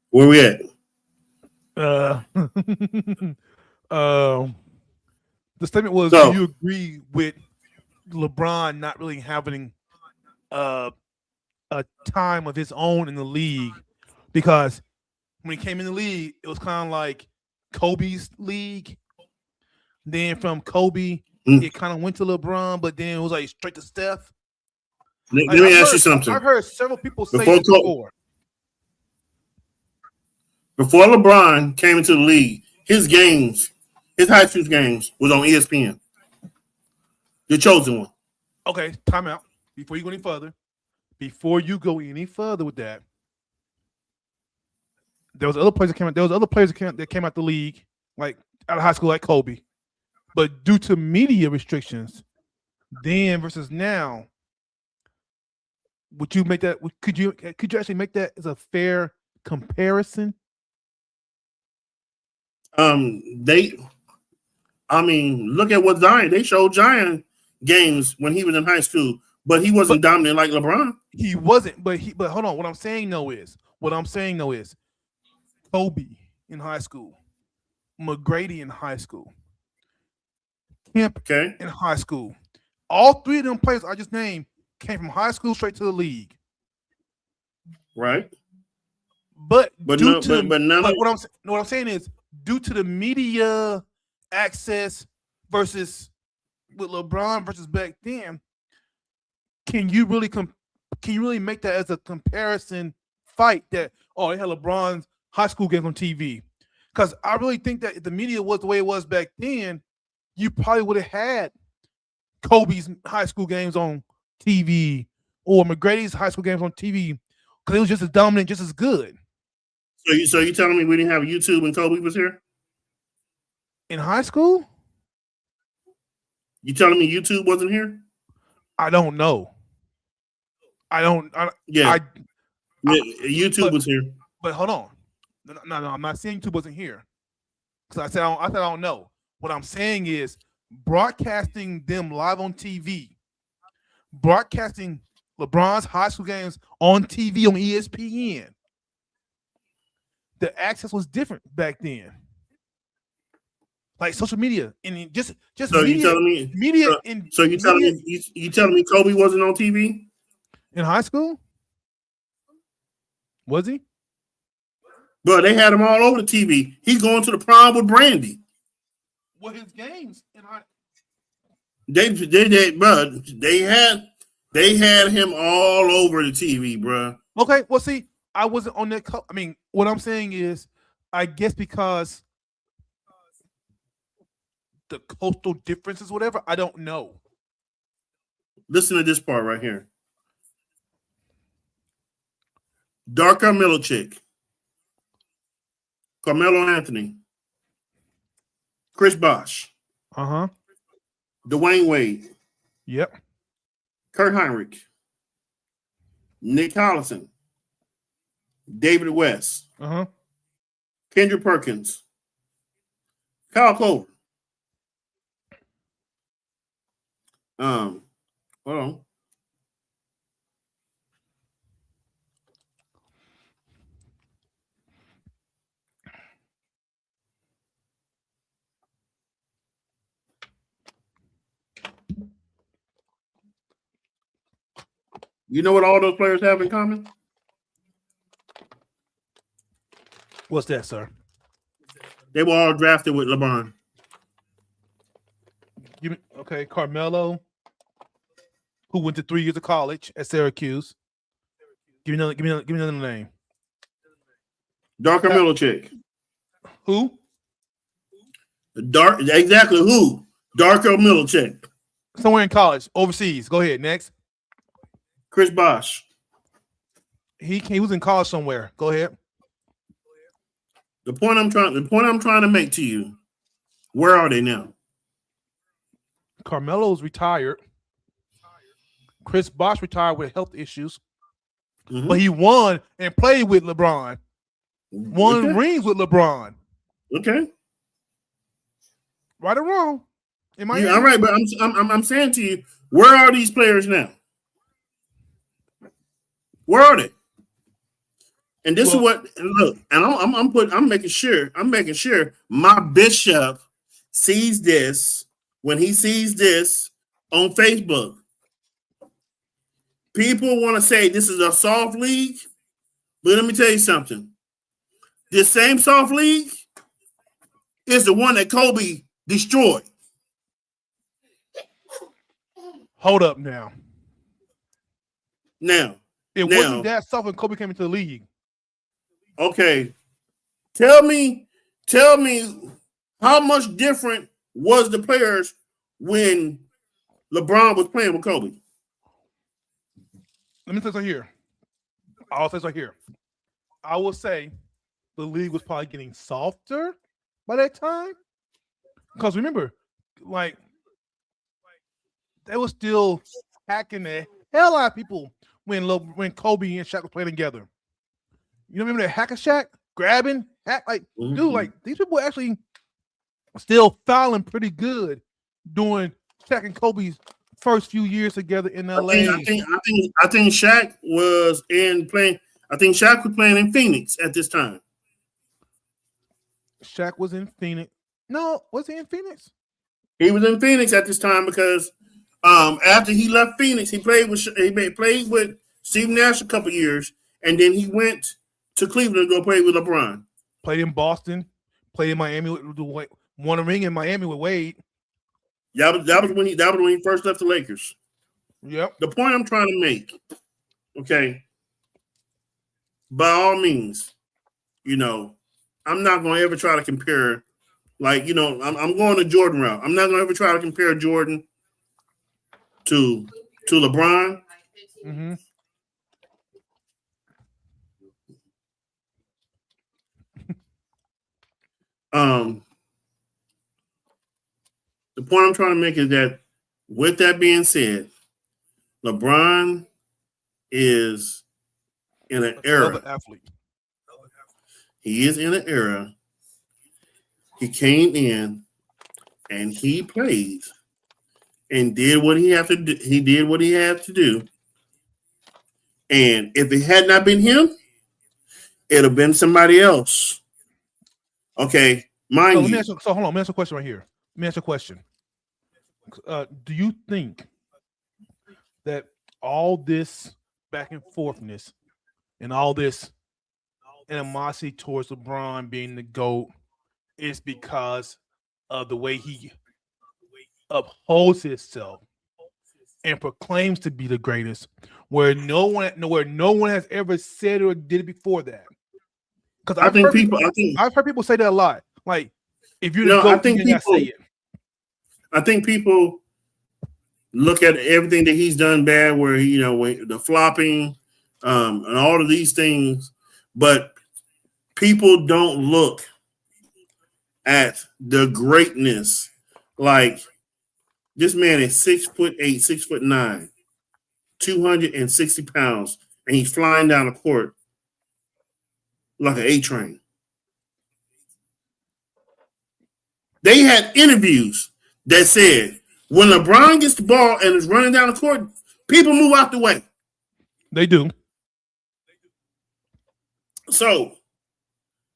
where we at? The statement was: do you agree with LeBron not really having a time of his own in the league? Because when he came in the league, it was kind of like Kobe's league. Then from Kobe, it kind of went to LeBron, but then it was like straight to Steph. Let me ask you something. I've heard several people say this before. Before LeBron came into the league, his high school games was on ESPN. The chosen one. Okay, time out. Before you go any further with that, there was other players that came out. There was other players that came out the league, like out of high school, like Kobe. But due to media restrictions, then versus now, would you make that? Could you actually make that as a fair comparison? Look at what Zion. They showed Zion games when he was in high school, but he wasn't dominant like LeBron. He wasn't, but hold on. What I'm saying though is Kobe in high school, McGrady in high school, Kemp in high school. All three of them players I just named came from high school straight to the league. Right. But what I'm saying is due to the media access versus with LeBron versus back then, can you really make that as a comparison fight that they had LeBron's high school games on TV? Because I really think that if the media was the way it was back then, you probably would have had Kobe's high school games on TV or McGrady's high school games on TV because it was just as dominant, just as good. So you telling me we didn't have YouTube when Kobe was here? In high school? You telling me YouTube wasn't here? I don't know. YouTube was here. But hold on. No, I'm not saying YouTube wasn't here. Because I said I don't know. What I'm saying is broadcasting them live on TV, broadcasting LeBron's high school games on TV on ESPN. The access was different back then. Like social media and just so media, you telling me media you telling me Kobe wasn't on TV in high school? Was he? But they had him all over the TV. He's going to the prom with Brandy. Well, his games in high. They had him all over the TV, bro. Okay, well, see, I wasn't on that. I mean, what I'm saying is, I guess because the coastal differences, whatever, I don't know. Listen to this part right here. Darko Milicic, Carmelo Anthony, Chris Bosh, Dwayne Wade, yep, Kurt Heinrich, Nick Collison, David West, Kendrick Perkins, Kyle Clover. Hold on. You know what all those players have in common? What's that, sir? They were all drafted with LeBron. Okay, Carmelo, who went to 3 years of college at Syracuse. Give me another name. Darko Milicic. Who? Exactly who? Darko Milicic. Somewhere in college, overseas. Go ahead. Next. Chris Bosh. He was in college somewhere. Go ahead. The point I'm trying to make to you, where are they now? Carmelo's retired. Chris Bosh retired with health issues. But he won and played with LeBron. Won rings with LeBron. Okay. Right or wrong? All right, but I'm saying to you, where are these players now? Where are they? And this is what look, and I'm making sure my bishop sees this when he sees this on Facebook. People want to say this is a soft league, but let me tell you something. This same soft league is the one that Kobe destroyed. Hold up now. Now, It wasn't that soft when Kobe came into the league. okay. Tell me how much different was the players when LeBron was playing with Kobe? Let me say right here. I'll say right here. I will say the league was probably getting softer by that time. Because remember, like, they were still hacking the hell out of people when Kobe and Shaq were playing together. You remember that hack a Shaq? Grabbing, hack, like, dude, like, these people were actually still fouling pretty good during Shaq and Kobe's first few years together in LA. I think Shaq was playing. I think Shaq was playing in Phoenix at this time. Shaq was in Phoenix. No, was he in Phoenix? He was in Phoenix at this time because after he left Phoenix, he played with Steve Nash a couple years, and then he went to Cleveland to go play with LeBron. Played in Boston. Played in Miami won a ring in Miami with Wade. That was when he first left the Lakers. Yep. The point I'm trying to make, okay, by all means, I'm not going to ever try to compare. Like, I'm going the Jordan route. I'm not going to ever try to compare Jordan to LeBron. Mm-hmm. The point I'm trying to make is that, with that being said, LeBron is in an era. Athlete. He is in an era. He came in and he played and did what he had to do. He did what he had to do. And if it had not been him, it'd have been somebody else. Okay, mind you. So hold on. Let me ask a question right here. Let me ask a question. Do you think that all this back and forthness and all this animosity towards LeBron being the GOAT is because of the way he upholds himself and proclaims to be the greatest, where no one has ever said or did it before that? Because I've heard people say that a lot. Like, if you're the GOAT, you can't say it. I think people look at everything that he's done bad, where the flopping, and all of these things, but people don't look at the greatness. Like, this man is 6'8", 6'9", 260 pounds, and he's flying down the court like an A-train. They had interviews that said, when LeBron gets the ball and is running down the court, people move out the way. They do. So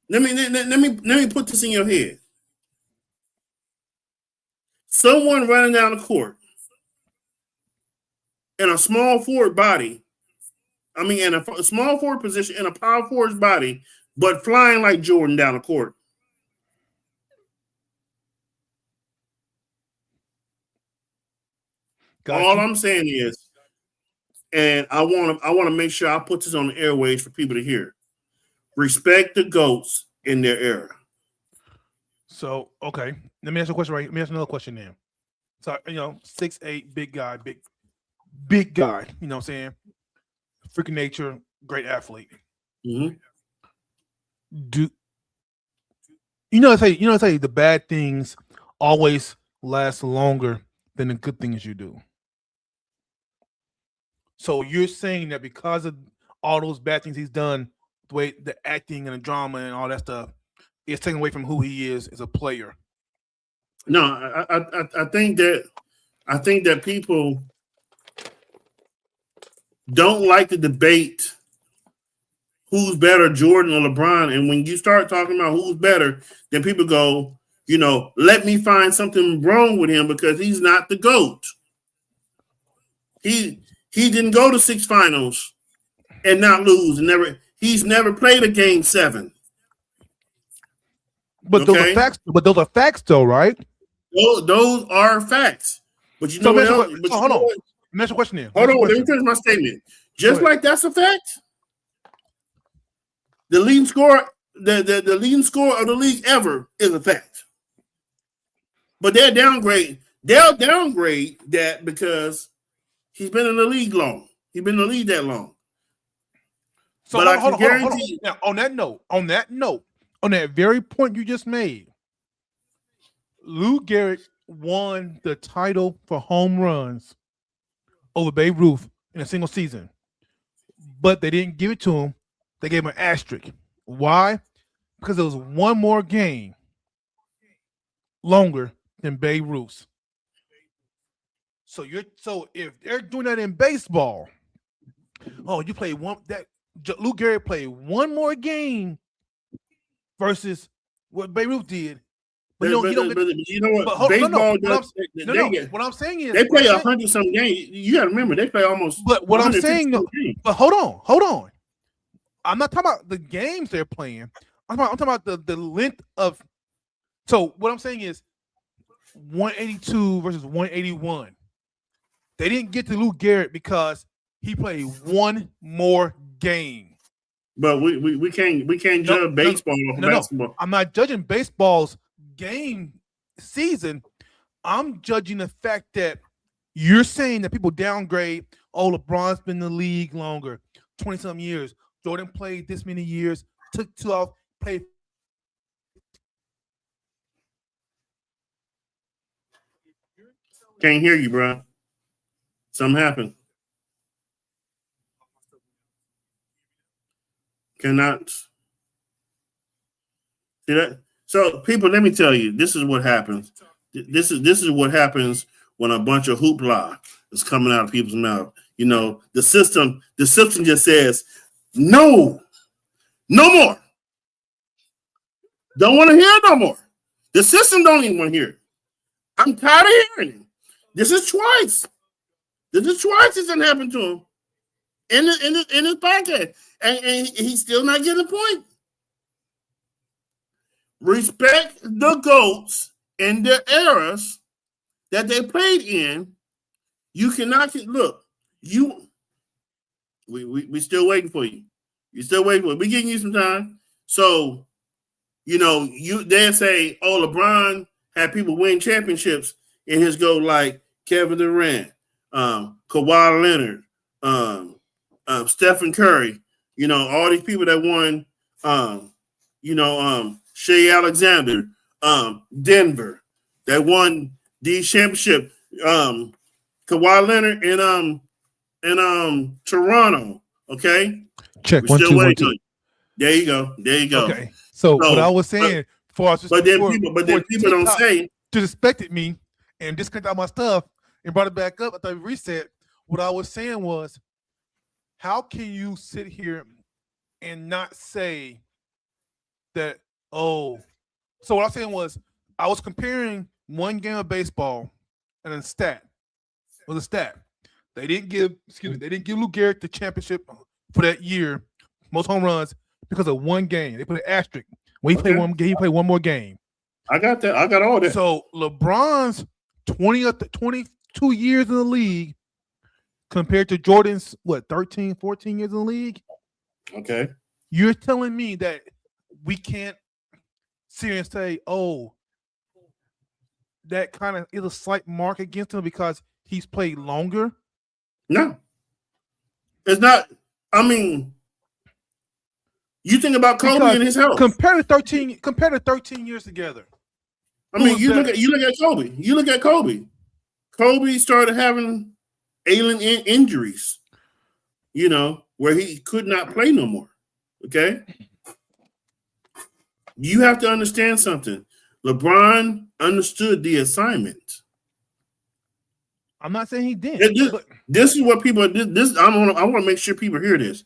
let me put this in your head. Someone running down the court in a small forward body, in a small forward position in a power forward's body, but flying like Jordan down the court. All I'm saying is, and I want to make sure I put this on the airwaves for people to hear. Respect the GOATs in their era. So, okay, let me ask you a question. Right, let me ask another question then. So, 6'8", big guy, big guy. You know what I'm saying? Freaking nature, great athlete. Mm-hmm. Say the bad things always last longer than the good things you do. So you're saying that because of all those bad things he's done, the way the acting and the drama and all that stuff, it's taken away from who he is as a player. No, I think that people don't like to debate who's better, Jordan or LeBron. And when you start talking about who's better, then people go, let me find something wrong with him because he's not the GOAT. He didn't go to 6 finals and not lose. He's never played a game 7. But those are Okay? facts. But those are facts, though, right? Those are facts. But you know what else? But hold on. Let me ask you a question then. Hold on, let me finish my statement. Just like that's a fact. The leading scorer, the leading scorer of the league ever is a fact. But they'll downgrade that because he's been in the league long. He's been in the league that long. So but hold I can guarantee. Now, on that very point you just made, Lou Gehrig won the title for home runs over Babe Ruth in a single season, but they didn't give it to him. They gave him an asterisk. Why? Because there was one more game longer than Babe Ruth's. So if they're doing that in baseball, you play one that Lou Gehrig played one more game versus what Babe Ruth did. But you know what? Baseball does. What I'm saying is they play 100-some games. You got to remember they play almost. But what I'm saying, but hold on. I'm not talking about the games they're playing. I'm talking about the length of. So what I'm saying is 182 versus 181. They didn't get to Lou Gehrig because he played one more game. But we can't judge baseball off basketball. I'm not judging baseball's game season. I'm judging the fact that you're saying that people downgrade. Oh, LeBron's been in the league longer, 20-some years. Jordan played this many years, took 2 off, played. Can't hear you, bro. Something happened. Cannot see that. So, people, let me tell you, this is what happens. This is what happens when a bunch of hoopla is coming out of people's mouth. You know, the system just says, no more. Don't want to hear it no more. The system don't even want to hear it. I'm tired of hearing it. This is twice. This didn't happen to him in his podcast. And he's still not getting the point. Respect the GOATs and their eras that they played in. You cannot look. We still waiting for you. You're still waiting for it. We're giving you some time. So, they say, oh, LeBron had people win championships in his GOAT like Kevin Durant, Kawhi Leonard, Stephen Curry. All these people that won, Shea Alexander, Denver, that won these championships, Kawhi Leonard and Toronto. Okay, check we're 1 still 2 1 waiting. 2. There you go. Okay, so what I was saying, but then people don't say disrespected me and disconnected all my stuff and brought it back up. I thought reset. What I was saying was, how can you sit here and not say that? Oh, so what I was saying was, I was comparing one game of baseball and a stat. It was a stat. They didn't give Lou Gehrig the championship for that year, most home runs, because of one game. They put an asterisk. When he played one game, he played one more game. I got that. I got all that. So LeBron's 22 years in the league compared to Jordan's 13, 14 years in the league. Okay. You're telling me that we can't sit here and say, oh, that kind of is a slight mark against him because he's played longer? No. It's not. I mean, you think about Kobe and his health. Compare the 13 years together. I mean, you look at Kobe. You look at Kobe. Kobe started having alien injuries, where he could not play no more. Okay? You have to understand something. LeBron understood the assignment. I'm not saying he did. This is what people. I want to make sure people hear this.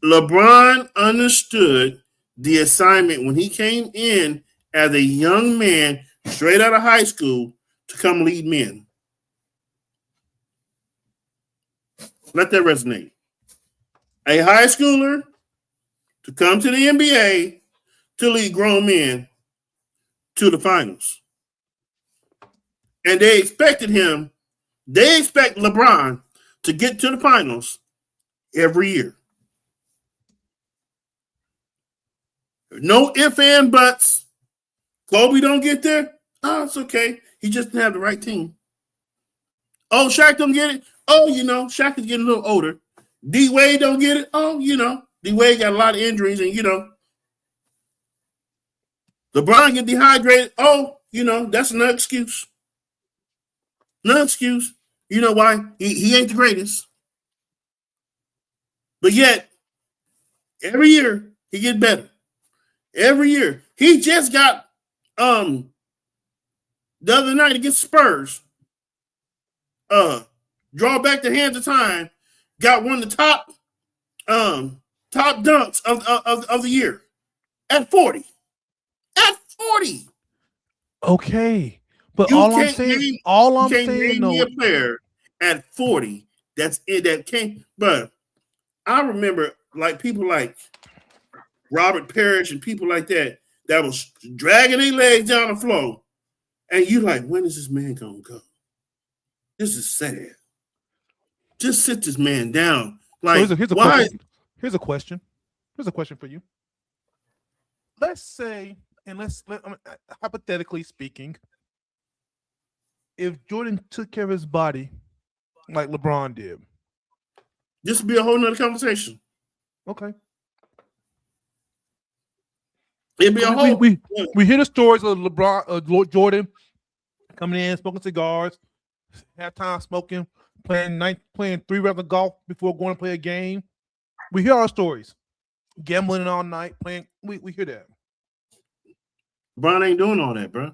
LeBron understood the assignment when he came in as a young man, straight out of high school, to come lead men. Let that resonate. A high schooler to come to the NBA to lead grown men to the finals. And they expect LeBron to get to the finals every year. No ifs and buts. Kobe don't get there. Oh, it's okay. He just didn't have the right team. Oh, Shaq don't get it. Oh, Shaq is getting a little older. D Wade don't get it. Oh, D Wade got a lot of injuries, and LeBron get dehydrated. Oh, that's another excuse. Another excuse. You know why? He ain't the greatest. But yet, every year he get better. Every year. He just got the other night against Spurs. Draw back the hands of time. Got one of the top dunks of the year at 40. At 40. Okay. But You all I'm can't saying, name- all I'm Can't saying, name me a player at 40 that's it that can't. But I remember people like Robert Parrish and people like that was dragging their legs down the floor, and you like, when is this man gonna go? This is sad. Just sit this man down. Like, so here's a why? question. Here's a question. Here's a question for you. Let's say, hypothetically speaking, if Jordan took care of his body like LeBron did. This would be a whole nother conversation. Okay. It'd be a whole. We hear the stories of LeBron, Jordan coming in, smoking cigars, halftime smoking, playing 3 rounds of golf before going to play a game. We hear our stories. Gambling all night, playing. We hear that. LeBron ain't doing all that, bro.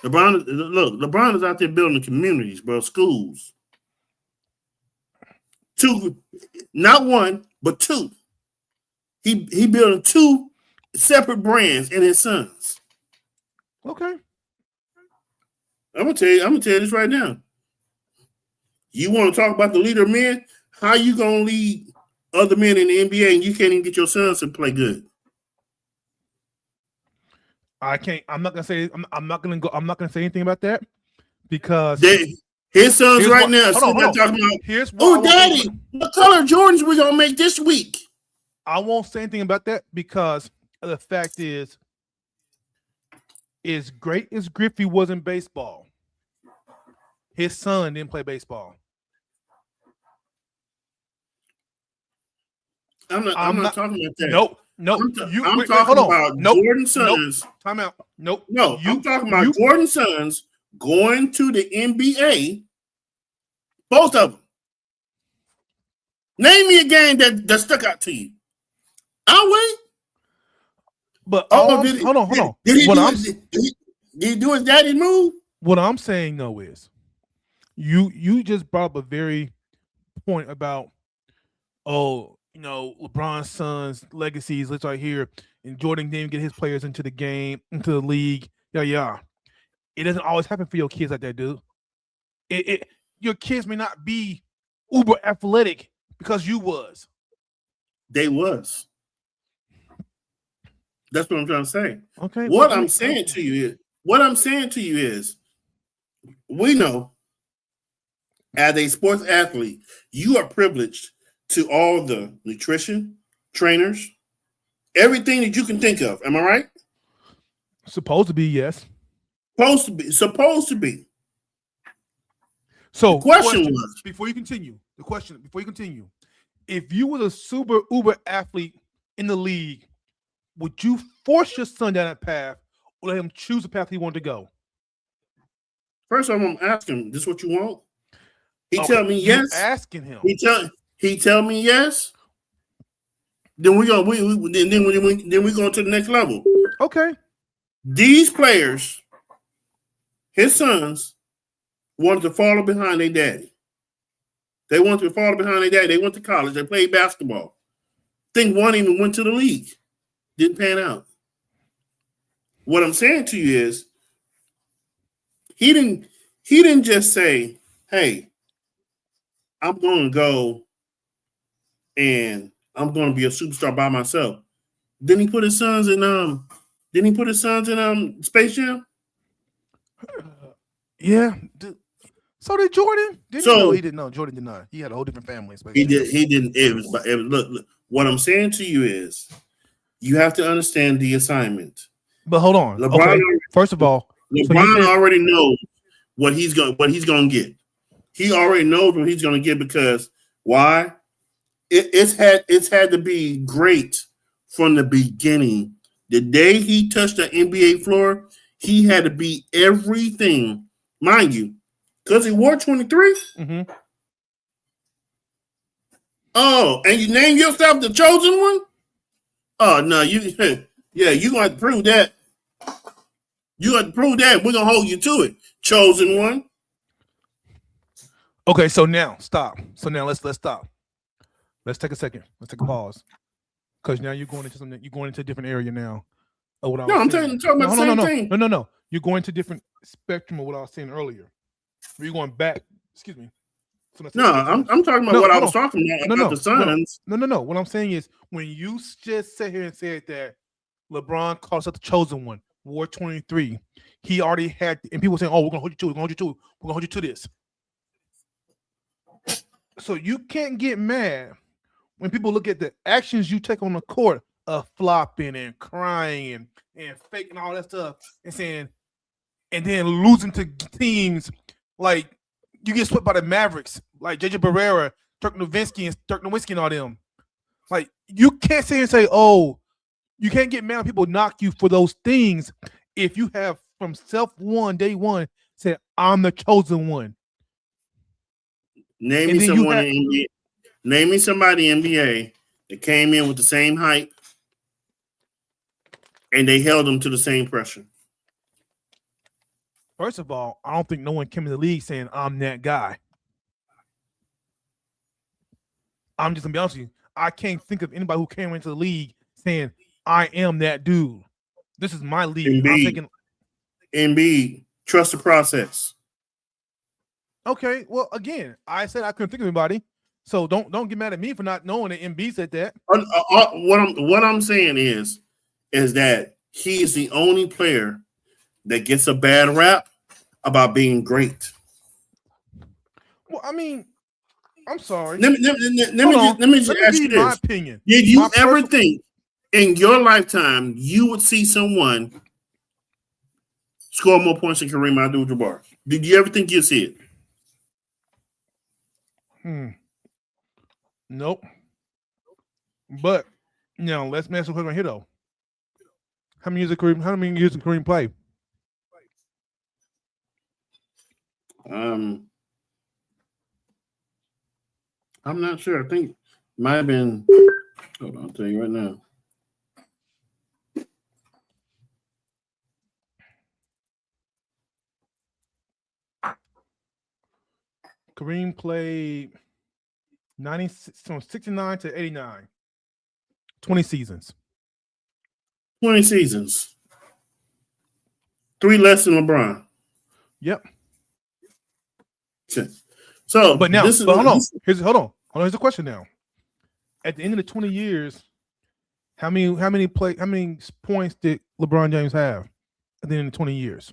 LeBron is out there building communities, bro, schools. 2, not 1, but 2. He building 2 separate brands in his sons. Okay. I'm gonna tell you this right now. You want to talk about the leader of men? How you gonna lead other men in the NBA and you can't even get your sons to play good? I can't. I'm not gonna say. I'm not gonna say anything about that because his sons right now. Talking about. Here's Daddy, what color Jordans we gonna make this week? I won't say anything about that because the fact is great as Griffey was in baseball, his son didn't play baseball. I'm not talking about that. Nope. I'm talking about Jordan's sons. Time out. Nope. No, I'm talking about Jordan's sons going to the NBA. Both of them. Name me a game that stuck out to you. I'll wait. But hold on. Did he do his daddy move? What I'm saying though is, you just brought up a very point about, LeBron's son's legacies. Let's right here, and Jordan didn't get his players into the game, into the league. Yeah. It doesn't always happen for your kids like that, dude. Your kids may not be uber athletic because you was. They was. That's what I'm trying to say. Okay. What I'm saying to you is, we know as a sports athlete, you are privileged to all the nutrition, trainers, everything that you can think of. Am I right? Supposed to be, yes. Supposed to be. So the question was, before you continue, if you was a super uber athlete in the league, would you force your son down that path or let him choose the path he wanted to go? First of all, I'm asking, this is what you want? He tell me yes. Asking him. He tell me yes. Then we go to the next level. Okay. These players, his sons, wanted to follow behind their daddy. They wanted to follow behind their daddy. They went to college. They played basketball. Think one even went to the league. Didn't pan out. What I'm saying to you is, he didn't just say, hey, I'm going to go and I'm going to be a superstar by myself. Then he put his sons in Didn't he put his sons in Space Jam? Yeah. So did Jordan? Didn't So- he? No, he didn't know. Jordan did not. He had a whole different family. He did. He didn't. Look. What I'm saying to you is, you have to understand the assignment. But hold on. LeBron, Okay. First of all, LeBron already knows what he's going to get. He already knows what he's going to get because why? It's had to be great from the beginning. The day he touched the NBA floor, he had to be everything, mind you, because he wore 23. Mhm. Oh, and you name yourself the chosen one? Oh no, you gonna have to prove that. You have to prove that. We're gonna hold you to it. Chosen one. Okay, so now stop. So now let's stop. Let's take a second. Let's take a pause. Because now you're going into something. You're going into a different area now. Of what I No, was I'm saying. talking about the same thing. No. You're going to a different spectrum of what I was saying earlier. You're going back. Excuse me. No, I'm talking about what I was talking about the Suns. No. What I'm saying is when you just sat here and said that LeBron called himself the chosen one, wore 23, he already had, and people saying, "Oh, we're gonna hold you to it. We're gonna hold you to it. We're gonna hold you to this." So you can't get mad when people look at the actions you take on the court of flopping and crying and faking all that stuff and saying, and then losing to teams like you get swept by the Mavericks, like JJ Barea, Dirk Nowitzki, and all them. Like you can't sit here and say, "Oh, you can't get mad when people knock you for those things." If you have from day one, said, "I'm the chosen one." Name me someone in NBA. Name me somebody in NBA that came in with the same hype and they held them to the same pressure. First of all, I don't think no one came in the league saying I'm that guy. I'm just gonna be honest with you. I can't think of anybody who came into the league saying I am that dude. This is my league. Embiid, trust the process. Okay, well, again, I said I couldn't think of anybody, so don't get mad at me for not knowing that Embiid said that. What I'm saying is that he is the only player that gets a bad rap about being great. Well, I mean, I'm sorry. Let me just ask you this. My opinion. Did you ever think in your lifetime you would see someone score more points than Kareem Abdul-Jabbar? Did you ever think you'd see it? Nope. But let's ask a question here though. How many years did Kareem play? I'm not sure. I think it might have been. Hold on, I'll tell you right now. Kareem played 69 to 89. 20 seasons. 20 seasons. 3 less than LeBron. Yep. So, but hold on. Here's the question now. At the end of the 20 years, how many points did LeBron James have at the end of the 20 years?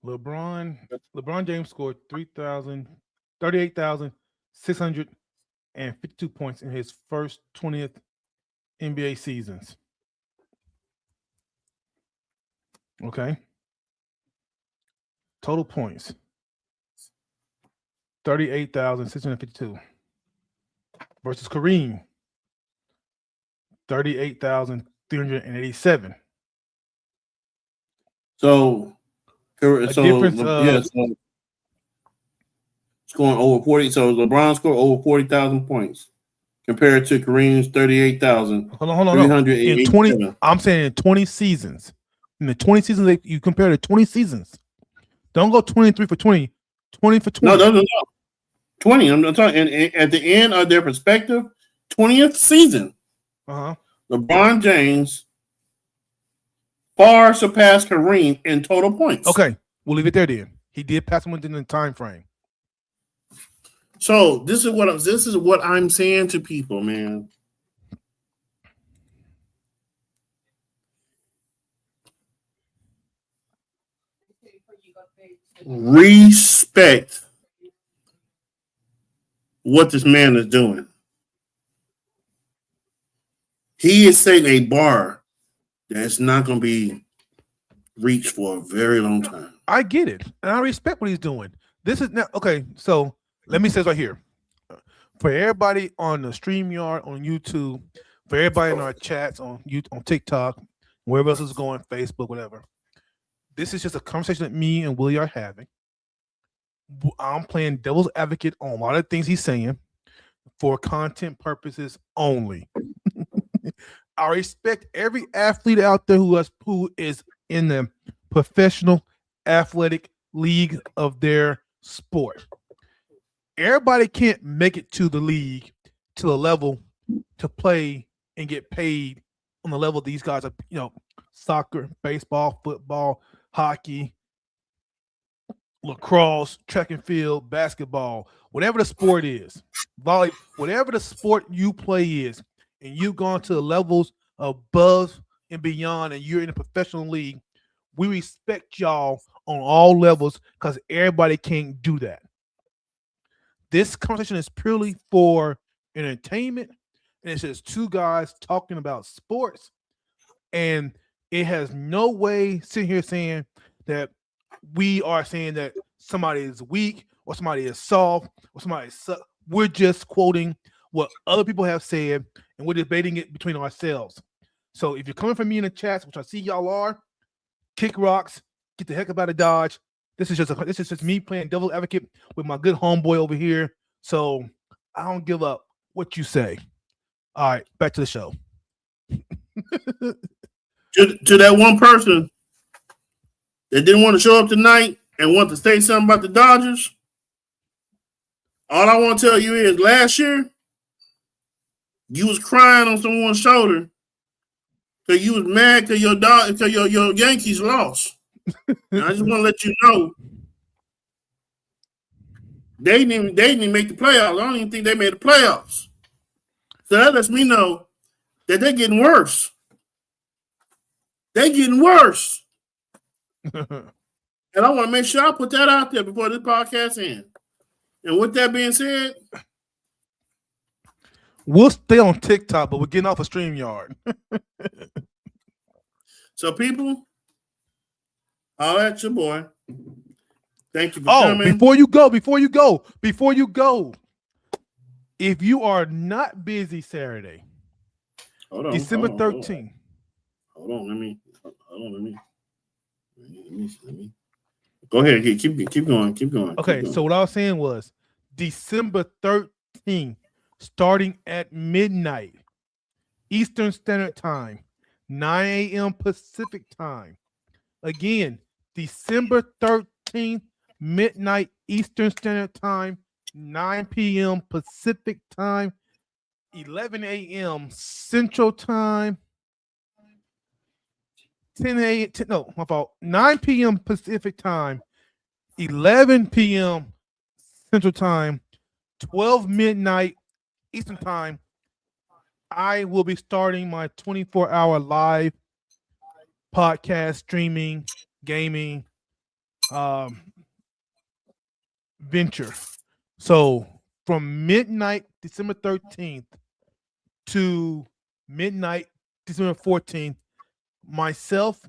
LeBron James scored 38,652 points in his first 20th NBA seasons. Okay. Total points 38,652 versus Kareem 38,387. So difference scoring over 40. So LeBron scored over 40,000 points compared to Kareem's 38,000. Hold on. In 20, I'm saying in 20 seasons. In the 20 seasons, you compare the 20 seasons. Don't go 23 for 20. 20 for 20. No. 20. I'm talking. And at the end of their perspective, 20th season, LeBron James far surpassed Kareem in total points. Okay, we'll leave it there then. He did pass him within the time frame. So this is what I'm saying to people, man. Respect what this man is doing. He is setting a bar that's not going to be reached for a very long time. I get it, and I respect what he's doing. This is now okay. So let me say this right here for everybody on the StreamYard, on YouTube, for everybody in our chats on TikTok, wherever else is going, Facebook, whatever. This is just a conversation that me and Willie are having. I'm playing devil's advocate on a lot of things he's saying for content purposes only. I respect every athlete out there who is in the professional athletic league of their sport. Everybody can't make it to the league to the level to play and get paid on the level these guys are, soccer, baseball, football, hockey, lacrosse, track and field, basketball, whatever the sport is, volley, whatever the sport you play is, and you've gone to the levels above and beyond, and you're in a professional league, we respect y'all on all levels because everybody can't do that. This conversation is purely for entertainment, and it's just two guys talking about sports, and it has no way sitting here saying that we are saying that somebody is weak or somebody is soft or somebody is we're just quoting what other people have said, and we're debating it between ourselves. So if you're coming from me in the chats, which I see y'all are, kick rocks, get the heck up out of Dodge. This is just me playing devil's advocate with my good homeboy over here. So I don't give up what you say. All right, back to the show. To that one person that didn't want to show up tonight and want to say something about the Dodgers, all I want to tell you is last year, you was crying on someone's shoulder because you was mad because your Yankees lost. And I just want to let you know they didn't even make the playoffs. I don't even think they made the playoffs. So that lets me know that they're getting worse. They're getting worse. And I want to make sure I put that out there before this podcast ends. And with that being said, we'll stay on TikTok, but we're getting off of StreamYard. So people, holla at your boy. Thank you for coming. Before you go. If you are not busy Saturday, December 13th. Hold on, let me. Go ahead, keep going. Okay, so what I was saying was December 13th, starting at midnight Eastern Standard Time, 9 a.m. Pacific Time. Again, December 13th, midnight Eastern Standard Time, 9 p.m. Pacific Time, 11 a.m. Central Time, 9 p.m. Pacific Time, 11 p.m. Central Time, 12 midnight Eastern Time. I will be starting my 24-hour live podcast, streaming, gaming venture. So from midnight December 13th to midnight December 14th, myself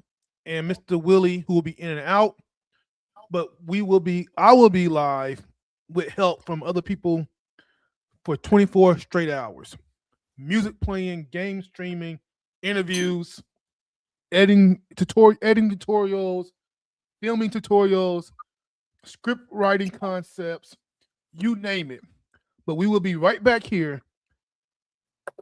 and Mr. Willie, who will be in and out, but I will be live with help from other people for 24 straight hours. Music playing, game streaming, interviews, editing tutorials, filming tutorials, script writing concepts, you name it. But we will be right back here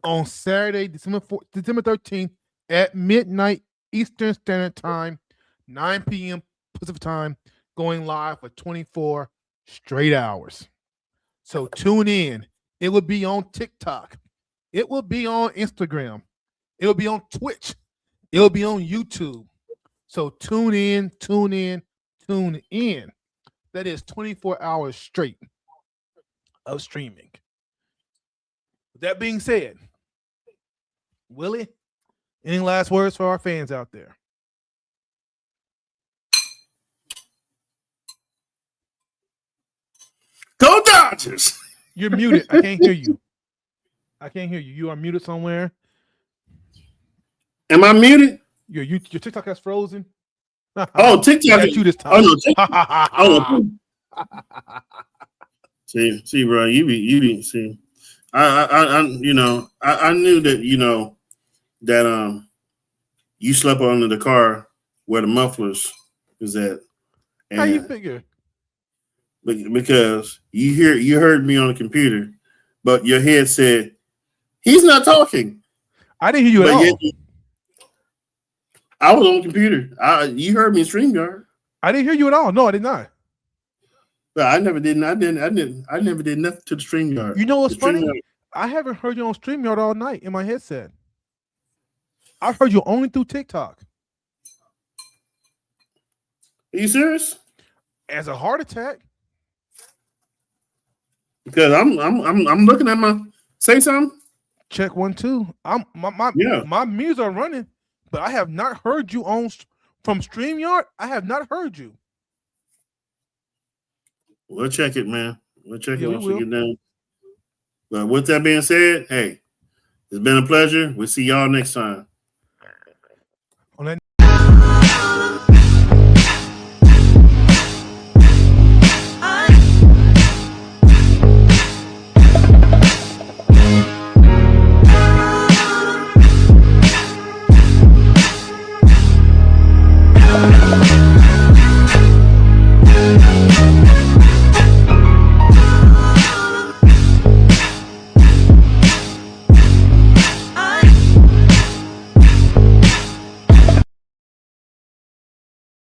on Saturday, December 13th at midnight Eastern Standard Time, 9 p.m. Pacific Time, going live for 24 straight hours. So tune in. It will be on TikTok. It will be on Instagram. It will be on Twitch. It will be on YouTube. So tune in, tune in, tune in. That is 24 hours straight of streaming. With that being said, Willie, any last words for our fans out there? Go Dodgers! You're muted. I can't hear you. I can't hear you. You are muted somewhere. Am I muted? Your TikTok has frozen. Oh, TikTok. Got you this Oh time. no, TikTok. Oh, see, bro, you be see. I knew that that you slept under the car where the mufflers is at. How you And figure? because you heard me on the computer, but your head said he's not talking. I didn't hear you at But all. yet, I was on the computer. You heard me in StreamYard. I didn't hear you at all. No, I did not. But I never did. I never did nothing to the StreamYard. You know what's The funny? StreamYard- I haven't heard you on StreamYard all night in my headset. I've heard you only through TikTok. Are you serious? As a heart attack. Because I'm looking at my say something. Check 1 2. Yeah. My mutes are running, but I have not heard you from StreamYard. I have not heard you. We'll check it, man. We'll check Yeah, it we once we will. get done. But with that being said, hey, it's been a pleasure. We'll see y'all next time.